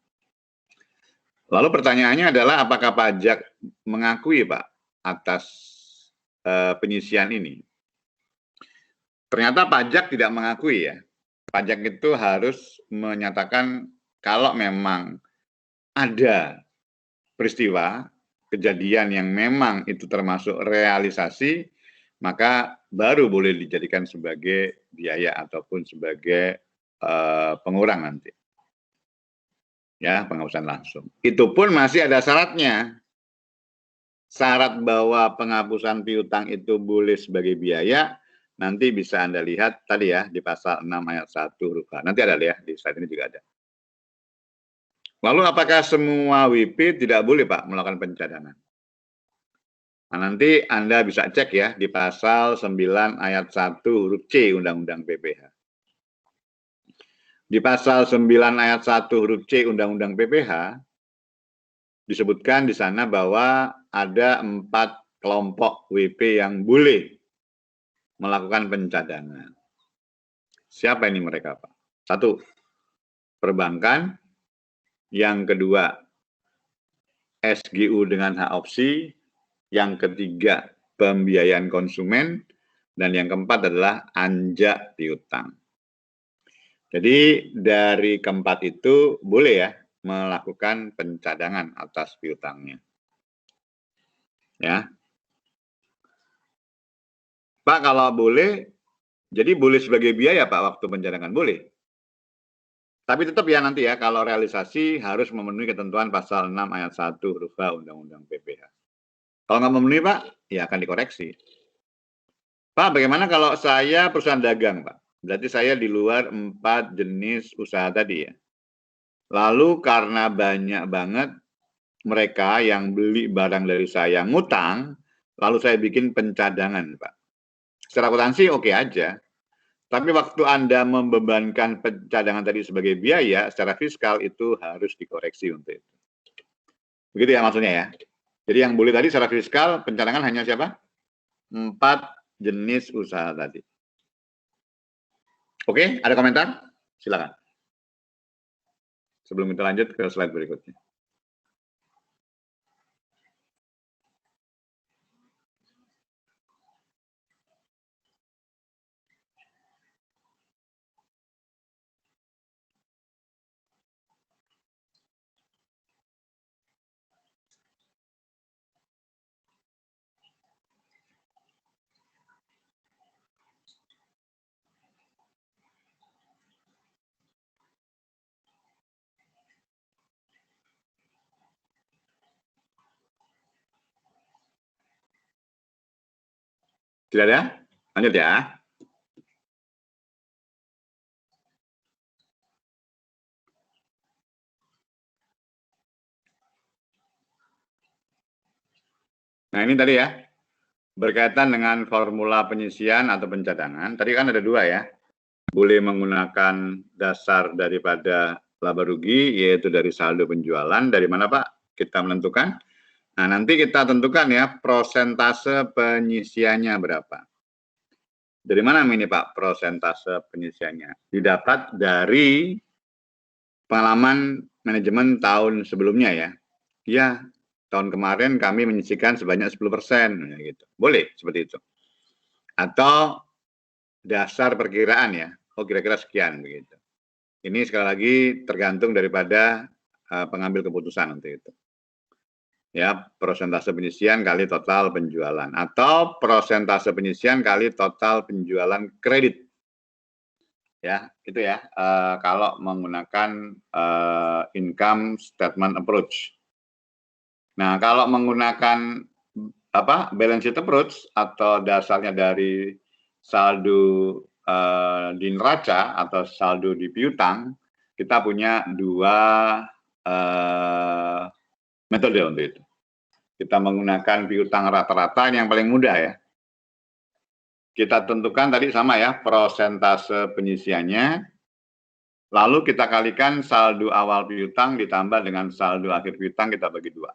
Lalu pertanyaannya adalah apakah pajak mengakui Pak atas penyisian ini? Ternyata pajak tidak mengakui ya. Pajak itu harus menyatakan kalau memang ada peristiwa, kejadian yang memang itu termasuk realisasi, maka baru boleh dijadikan sebagai biaya ataupun sebagai pengurang nanti. Ya, penghapusan langsung. Itu pun masih ada syaratnya. Syarat bahwa penghapusan piutang itu boleh sebagai biaya, nanti bisa Anda lihat tadi ya di pasal 6 ayat 1 huruf H. Nanti ada ya, di slide ini juga ada. Lalu apakah semua WP tidak boleh Pak melakukan pencadangan? Nah, nanti Anda bisa cek ya di pasal 9 ayat 1 huruf C Undang-Undang PPH. Di pasal 9 ayat 1 huruf C Undang-Undang PPH, disebutkan di sana bahwa ada 4 kelompok WP yang boleh melakukan pencadangan. Siapa ini mereka, Pak? 1, perbankan. Yang kedua, SGU dengan hak opsi. Yang ketiga, pembiayaan konsumen. Dan yang keempat adalah anjak piutang. Jadi dari keempat itu boleh ya melakukan pencadangan atas piutangnya. Ya. Pak, kalau boleh, jadi boleh sebagai biaya Pak waktu pencadangan, boleh. Tapi tetap ya nanti ya, kalau realisasi harus memenuhi ketentuan pasal 6 ayat 1 huruf H Undang-Undang PPH. Kalau nggak memenuhi Pak, ya akan dikoreksi. Pak, bagaimana kalau saya perusahaan dagang Pak? Berarti saya di luar 4 jenis usaha tadi ya. Lalu karena banyak banget mereka yang beli barang dari saya ngutang, lalu saya bikin pencadangan Pak. Secara akuntansi oke aja. Tapi waktu Anda membebankan pencadangan tadi sebagai biaya, secara fiskal itu harus dikoreksi untuk itu. Begitu ya maksudnya ya. Jadi yang boleh tadi secara fiskal, pencadangan hanya siapa? 4 jenis usaha tadi. Oke, ada komentar? Silakan. Sebelum kita lanjut ke slide berikutnya. Tidak ada? Lanjut ya. Nah ini tadi ya, berkaitan dengan formula penyisian atau pencadangan. Tadi kan ada 2 ya. Boleh menggunakan dasar daripada laba rugi, yaitu dari saldo penjualan. Dari mana Pak? Kita menentukan. Nah nanti kita tentukan ya, prosentase penyisiannya berapa. Dari mana ini Pak prosentase penyisiannya? Didapat dari pengalaman manajemen tahun sebelumnya ya. Ya, tahun kemarin kami menyisikan sebanyak 10%. Ya, gitu. Boleh seperti itu. Atau dasar perkiraan ya. Oh kira-kira sekian begitu. Ini sekali lagi tergantung daripada pengambil keputusan untuk itu. Ya, persentase penyisian kali total penjualan atau persentase penyisian kali total penjualan kredit. Ya, itu ya. Kalau menggunakan income statement approach. Nah, kalau menggunakan balance sheet approach atau dasarnya dari saldo di neraca atau saldo di piutang, kita punya 2 metode untuk itu. Kita menggunakan piutang rata-rata yang paling mudah ya. Kita tentukan tadi sama ya, persentase penyisiannya, lalu kita kalikan saldo awal piutang ditambah dengan saldo akhir piutang, kita bagi 2.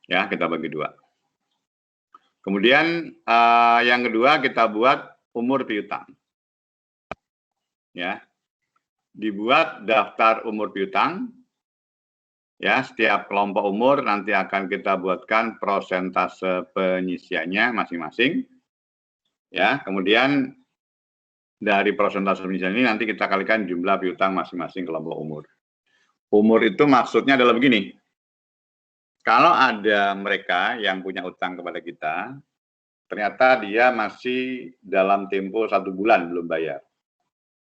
Ya, kita bagi 2. Kemudian yang kedua kita buat umur piutang. Ya. Dibuat daftar umur piutang. Ya, setiap kelompok umur nanti akan kita buatkan persentase penyisiannya masing-masing. Ya, kemudian dari persentase penyisian ini nanti kita kalikan jumlah piutang masing-masing kelompok umur. Umur itu maksudnya adalah begini. Kalau ada mereka yang punya utang kepada kita, ternyata dia masih dalam tempo 1 bulan belum bayar.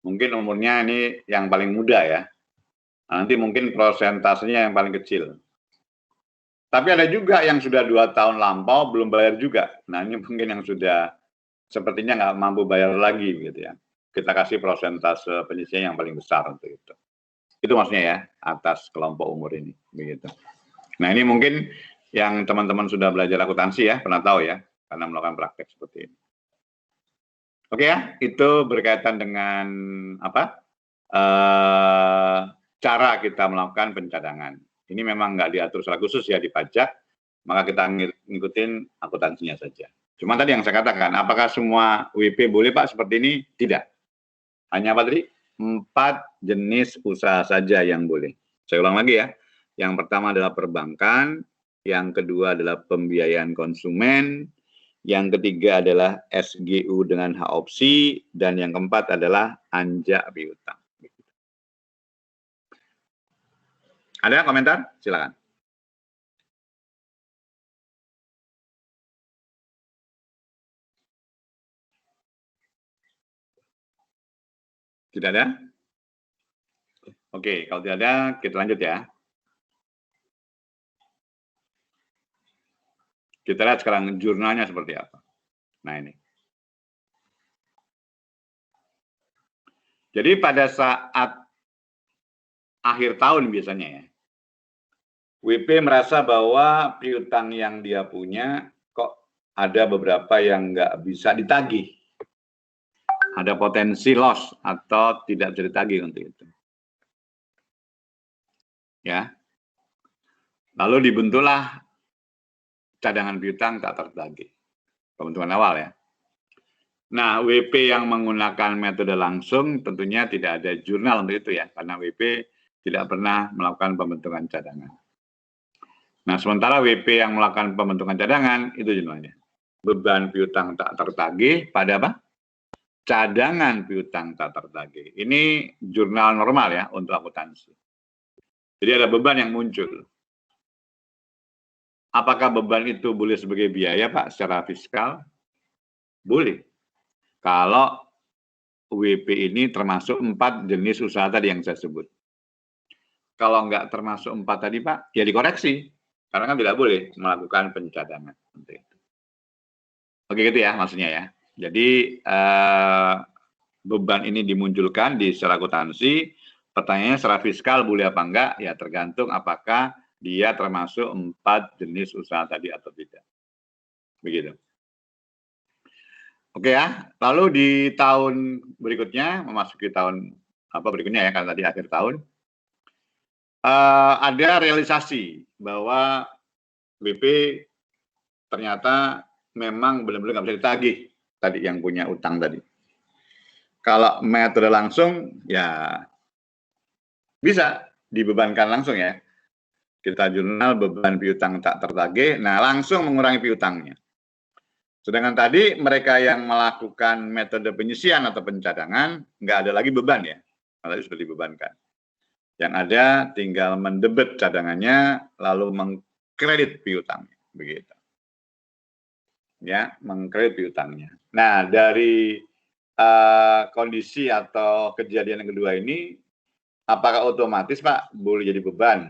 Mungkin umurnya ini yang paling muda ya. Nanti mungkin prosentasenya yang paling kecil. Tapi ada juga yang sudah 2 tahun lampau belum bayar juga. Nah ini mungkin yang sudah sepertinya nggak mampu bayar lagi gitu ya. Kita kasih prosentase penyisian yang paling besar untuk itu. Itu maksudnya ya, atas kelompok umur ini. Begitu. Nah ini mungkin yang teman-teman sudah belajar akuntansi ya, pernah tahu ya, karena melakukan praktek seperti ini. Oke ya, itu berkaitan dengan cara kita melakukan pencadangan. Ini memang nggak diatur secara khusus ya di pajak, maka kita ngikutin akuntansinya saja. Cuma tadi yang saya katakan, apakah semua WP boleh Pak seperti ini? Tidak. Hanya apa tadi? 4 jenis usaha saja yang boleh. Saya ulang lagi ya. Yang pertama adalah perbankan, yang kedua adalah pembiayaan konsumen, Yang ketiga adalah SGU dengan hak opsi, dan yang keempat adalah anjak piutang. Ada komentar? Silakan. Tidak ada? Oke, kalau tidak ada, kita lanjut ya. Kita lihat sekarang jurnalnya seperti apa. Nah ini. Jadi pada saat akhir tahun biasanya ya, WP merasa bahwa piutang yang dia punya kok ada beberapa yang nggak bisa ditagih. Ada potensi loss atau tidak bisa ditagih untuk itu. Ya. Lalu dibentuklah cadangan piutang tak tertagih. Pembentukan awal ya. Nah, WP yang menggunakan metode langsung tentunya tidak ada jurnal untuk itu ya, karena WP tidak pernah melakukan pembentukan cadangan. Nah, sementara WP yang melakukan pembentukan cadangan, itu jurnalnya. Beban piutang tak tertagih pada apa? Cadangan piutang tak tertagih. Ini jurnal normal ya untuk akuntansi. Jadi ada beban yang muncul. Apakah beban itu boleh sebagai biaya, Pak, secara fiskal? Boleh. Kalau WP ini termasuk 4 jenis usaha tadi yang saya sebut. Kalau nggak termasuk 4 tadi, Pak, ya dikoreksi. Karena kan tidak boleh melakukan pencadangan. Oke, gitu ya maksudnya ya. Jadi beban ini dimunculkan di secara akuntansi. Pertanyaannya secara fiskal boleh apa enggak? Ya tergantung apakah dia termasuk 4 jenis usaha tadi atau tidak. Begitu. Oke ya. Lalu di tahun berikutnya, memasuki tahun apa berikutnya ya, karena tadi akhir tahun, ada realisasi bahwa BP ternyata memang benar-benar nggak bisa ditagih tadi yang punya utang tadi. Kalau metode langsung ya bisa dibebankan langsung ya. Kita jurnal beban piutang tak tertagih, nah langsung mengurangi piutangnya. Sedangkan tadi mereka yang melakukan metode penyisian atau pencadangan nggak ada lagi beban ya, tadi sudah dibebankan. Yang ada tinggal mendebet cadangannya lalu mengkredit piutangnya, begitu. Ya, mengkredit piutangnya. Nah, dari kondisi atau kejadian yang kedua ini, apakah otomatis Pak boleh jadi beban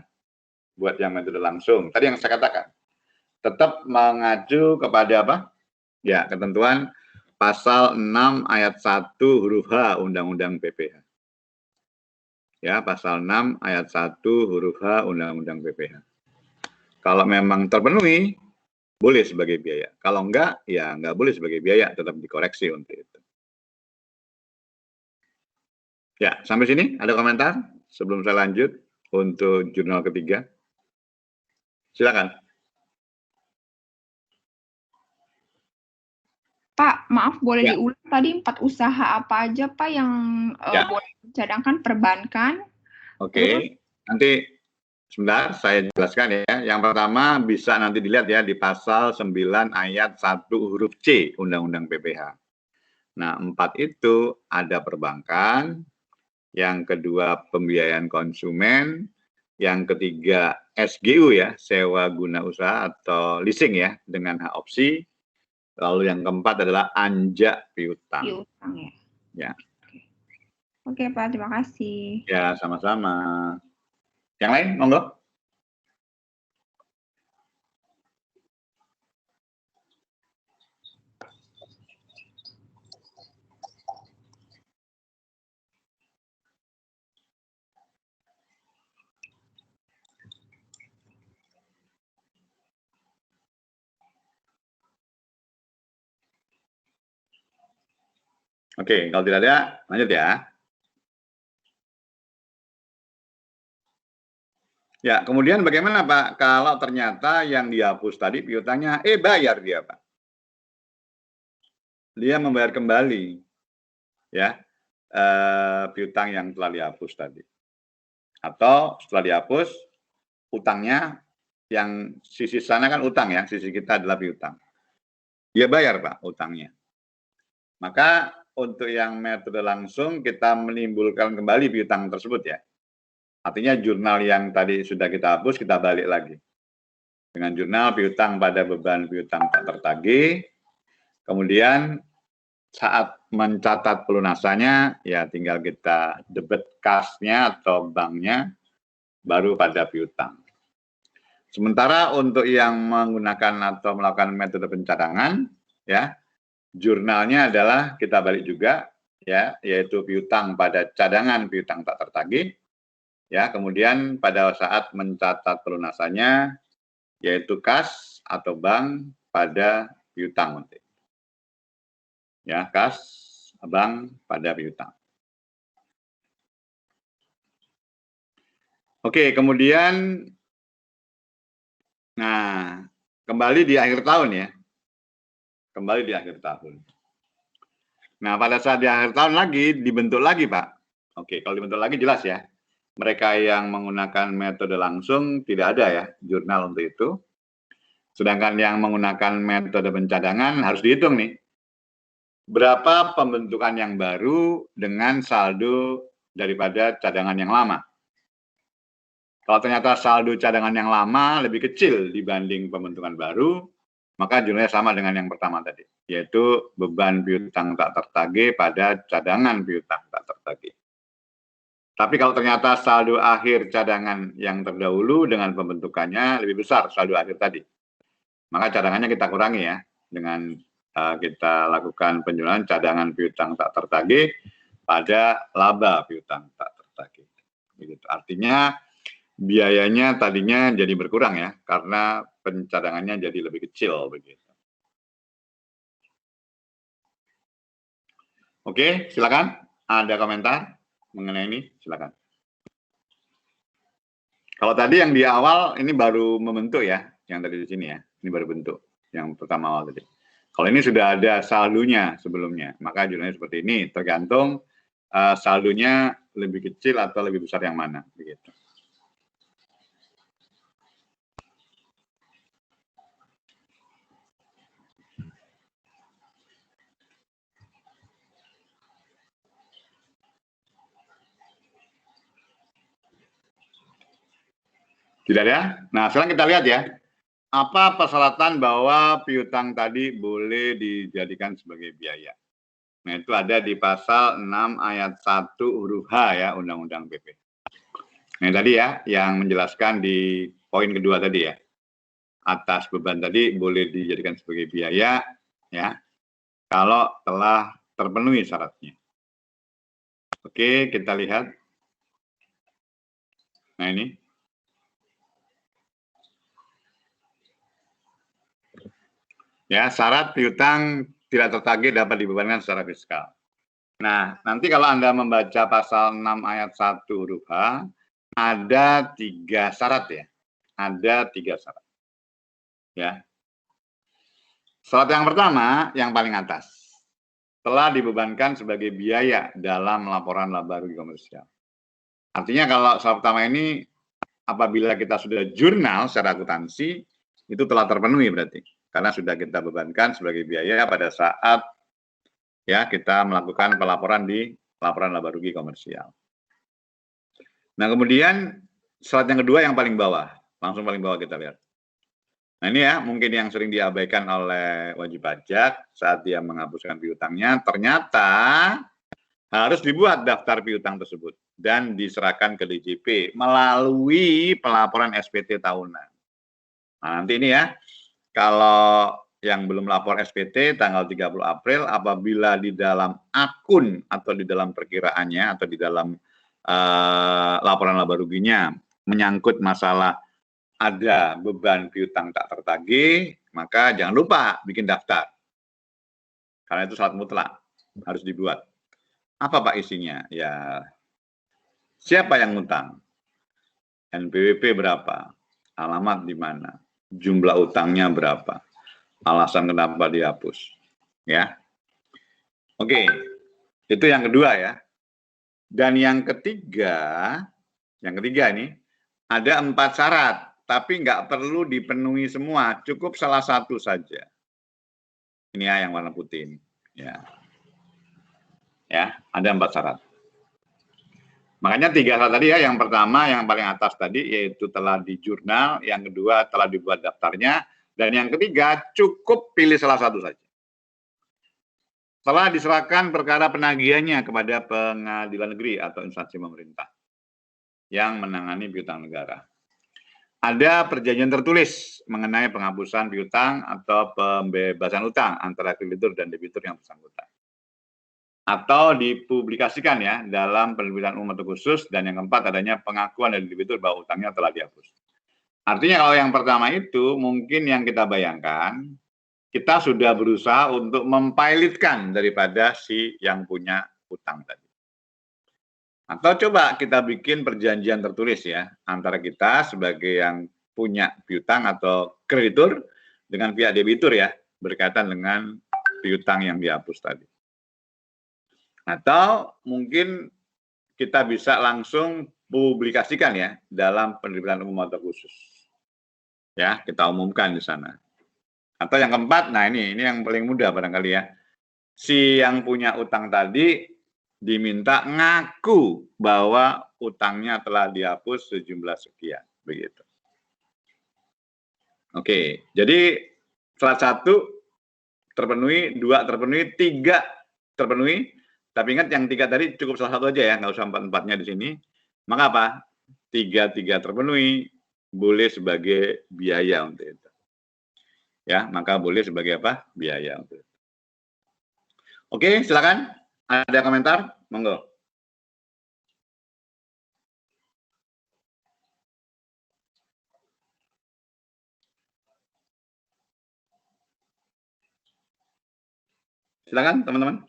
buat yang metode langsung? Tadi yang saya katakan, tetap mengacu kepada apa? Ya, ketentuan pasal 6 ayat 1 huruf H Undang-Undang PPH. Ya, pasal 6 ayat 1 huruf H Undang-Undang PPH. Kalau memang terpenuhi, boleh sebagai biaya. Kalau enggak, ya enggak boleh sebagai biaya, tetap dikoreksi untuk itu. Ya, sampai sini ada komentar sebelum saya lanjut untuk jurnal ketiga. Silakan. Pak, maaf boleh Ya. diulang tadi 4 usaha apa aja Pak yang Ya. boleh dicadangkan perbankan? Oke, nanti sebentar saya jelaskan ya. Yang pertama bisa nanti dilihat ya di pasal 9 ayat 1 huruf C Undang-Undang PPH. Nah, 4 itu ada perbankan, yang kedua pembiayaan konsumen, yang ketiga SGU ya, sewa guna usaha atau leasing ya dengan hak opsi. Lalu yang keempat adalah anjak piutang. Piutang ya. Ya. Oke Pak, terima kasih. Ya, sama-sama. Yang lain, monggo. Oke, kalau tidak ada, lanjut ya. Ya, kemudian bagaimana Pak kalau ternyata yang dihapus tadi piutangnya, bayar dia Pak. Dia membayar kembali ya piutang yang telah dihapus tadi. Atau setelah dihapus, utangnya yang sisi sana kan utang ya, sisi kita adalah piutang. dia bayar Pak utangnya. Maka untuk yang metode langsung kita menimbulkan kembali piutang tersebut ya. Artinya jurnal yang tadi sudah kita hapus kita balik lagi. Dengan jurnal piutang pada beban piutang tak tertagih. Kemudian saat mencatat pelunasannya ya tinggal kita debit kasnya atau banknya baru pada piutang. Sementara untuk yang menggunakan atau melakukan metode pencadangan ya, jurnalnya adalah kita balik juga ya, yaitu piutang pada cadangan piutang tak tertagih ya, kemudian pada saat mencatat pelunasannya yaitu kas atau bank pada piutang nanti. Ya, kas bank pada piutang. Oke, kemudian nah, kembali di akhir tahun ya. Kembali di akhir tahun. Nah, pada saat di akhir tahun lagi, dibentuk lagi, Pak. Oke, kalau dibentuk lagi jelas ya. Mereka yang menggunakan metode langsung tidak ada ya, jurnal untuk itu. Sedangkan yang menggunakan metode pencadangan harus dihitung nih. Berapa pembentukan yang baru dengan saldo daripada cadangan yang lama. Kalau ternyata saldo cadangan yang lama lebih kecil dibanding pembentukan baru, maka jurnalnya sama dengan yang pertama tadi, yaitu beban piutang tak tertagih pada cadangan piutang tak tertagih. Tapi kalau ternyata saldo akhir cadangan yang terdahulu dengan pembentukannya lebih besar saldo akhir tadi, maka cadangannya kita kurangi ya, dengan kita lakukan penjualan cadangan piutang tak tertagih pada laba piutang tak tertagih. Begitu. Artinya biayanya tadinya jadi berkurang ya, karena pencadangannya jadi lebih kecil begitu. Oke, silakan. Ada komentar mengenai ini? Silakan. Kalau tadi yang di awal ini baru membentuk ya, yang tadi di sini ya, ini baru bentuk yang pertama awal tadi. Kalau ini sudah ada saldonya sebelumnya, maka jurnalnya seperti ini, tergantung saldonya lebih kecil atau lebih besar yang mana begitu. Tidak ada? Nah, sekarang kita lihat ya. Apa persyaratan bahwa piutang tadi boleh dijadikan sebagai biaya? Nah, itu ada di pasal 6 ayat 1 huruf H ya, Undang-Undang PP. Nah, tadi ya, yang menjelaskan di poin kedua tadi ya. Atas beban tadi boleh dijadikan sebagai biaya ya, kalau telah terpenuhi syaratnya. Oke, kita lihat. Nah, ini. Ya, syarat piutang tidak tertagih dapat dibebankan secara fiskal. Nah, nanti kalau Anda membaca pasal 6 ayat 1 huruf H, ada 3 syarat ya. Ada 3 syarat. Ya. Syarat yang pertama, yang paling atas. Telah dibebankan sebagai biaya dalam laporan laba rugi komersial. Artinya kalau syarat pertama ini, apabila kita sudah jurnal secara akuntansi, itu telah terpenuhi berarti. Karena sudah kita bebankan sebagai biaya pada saat ya kita melakukan pelaporan di laporan laba rugi komersial. Nah, kemudian syarat yang kedua yang paling bawah, langsung paling bawah kita lihat. Nah, ini ya mungkin yang sering diabaikan oleh wajib pajak saat dia menghapuskan piutangnya, ternyata harus dibuat daftar piutang tersebut dan diserahkan ke DJP melalui pelaporan SPT tahunan. Nah, nanti ini ya, kalau yang belum lapor SPT tanggal 30 April, apabila di dalam akun atau di dalam perkiraannya atau di dalam laporan laba ruginya menyangkut masalah ada beban piutang tak tertagih, maka jangan lupa bikin daftar. Karena itu syarat mutlak, harus dibuat. Apa Pak isinya? Ya, siapa yang ngutang? NPWP berapa? Alamat di mana? Jumlah utangnya berapa? Alasan kenapa dihapus. Ya. Oke, itu yang kedua ya. Dan yang ketiga ini, ada 4 syarat, tapi nggak perlu dipenuhi semua, cukup salah satu saja. Ini ya yang warna putih ini. Ya, ada 4 syarat. Makanya 3 syarat tadi ya, yang pertama yang paling atas tadi yaitu telah di jurnal, yang kedua telah dibuat daftarnya, dan yang ketiga cukup pilih salah satu saja. Telah diserahkan perkara penagihannya kepada pengadilan negeri atau instansi pemerintah yang menangani piutang negara. Ada perjanjian tertulis mengenai penghapusan piutang atau pembebasan utang antara kreditur dan debitur yang bersangkutan. Atau dipublikasikan ya dalam penerbitan umum atau khusus, dan yang keempat adanya pengakuan dari debitur bahwa utangnya telah dihapus. Artinya kalau yang pertama itu mungkin yang kita bayangkan, kita sudah berusaha untuk mempilotkan daripada si yang punya utang tadi. Atau coba kita bikin perjanjian tertulis ya, antara kita sebagai yang punya piutang atau kreditur dengan pihak debitur ya, berkaitan dengan piutang yang dihapus tadi. Atau mungkin kita bisa langsung publikasikan ya, dalam penerbitan umum atau khusus. Ya, kita umumkan di sana. Atau yang keempat, nah ini yang paling mudah barangkali ya. Si yang punya utang tadi diminta ngaku bahwa utangnya telah dihapus sejumlah sekian, begitu. Oke, jadi salah 1 terpenuhi, 2 terpenuhi, 3 terpenuhi, tapi ingat yang 3 tadi cukup salah 1 aja ya, nggak usah 4-4-nya di sini. Maka apa? 3 terpenuhi, boleh sebagai biaya untuk itu. Ya, maka boleh sebagai apa? Biaya untuk itu. Oke, silakan. Ada komentar? Monggo. Silakan, teman-teman.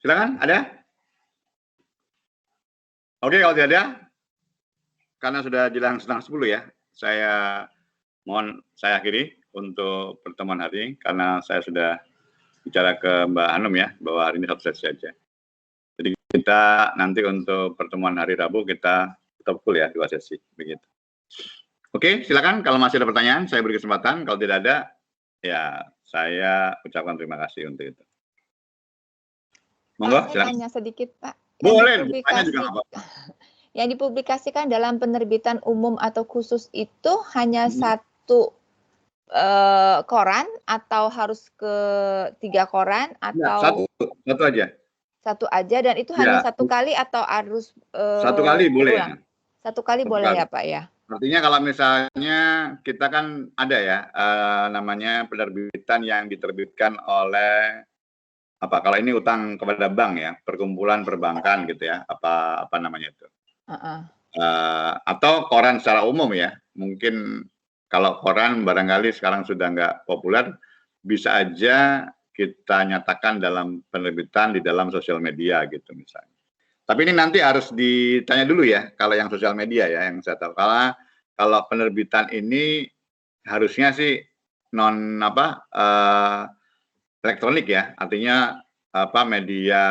Silakan, ada? Oke, kalau tidak ada, karena sudah jelang setengah 10 ya, saya akhiri untuk pertemuan hari ini, karena saya sudah bicara ke Mbak Hanum ya, bahwa hari ini 1 sesi saja. Jadi kita nanti untuk pertemuan hari Rabu kita full ya, 2 sesi, begitu. Oke, silakan kalau masih ada pertanyaan, saya beri kesempatan. Kalau tidak ada, ya saya ucapkan terima kasih untuk itu. Monggo, Pak, saya silakan. tanya sedikit, Pak. Boleh, tanya juga nggak apa-apa. Yang dipublikasikan dalam penerbitan umum atau khusus itu hanya 1 koran atau harus ke 3 koran atau ya, 1 aja. 1 aja, dan itu hanya 1 kali atau harus 1 kali boleh. berulang? 1 kali boleh ya, Pak ya? Artinya kalau misalnya kita kan ada ya namanya penerbitan yang diterbitkan oleh kalau ini utang kepada bank ya, perkumpulan perbankan gitu ya, apa namanya itu. Atau koran secara umum ya, mungkin kalau koran barangkali sekarang sudah nggak populer, bisa aja kita nyatakan dalam penerbitan di dalam sosial media gitu misalnya. Tapi ini nanti harus ditanya dulu ya, kalau yang sosial media ya, yang saya tahu. Kalau penerbitan ini harusnya sih elektronik ya, artinya media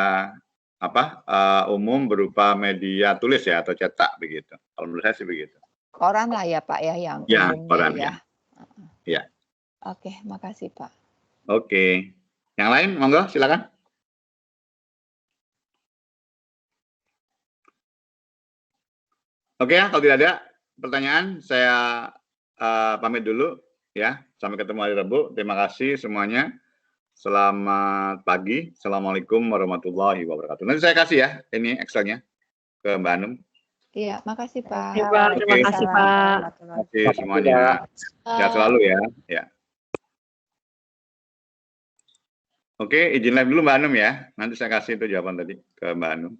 umum berupa media tulis ya atau cetak begitu. Kalau menurut saya sih begitu. Koran lah ya Pak ya, yang ya, umumnya koran, ya. Ya. Oke, makasih Pak. Oke, yang lain monggo silakan. Oke ya, kalau tidak ada pertanyaan, saya pamit dulu ya. Sampai ketemu hari Rabu. Terima kasih semuanya. Selamat pagi. Assalamualaikum warahmatullahi wabarakatuh. Nanti saya kasih ya ini Excelnya ke Mbak Anum. Iya, makasih Pak. Ya, Pak. Terima Oke. kasih, Pak. Terima kasih semuanya. Sehat selalu ya. Ya. Oke, izin live dulu Mbak Anum ya. Nanti saya kasih itu jawaban tadi ke Mbak Anum.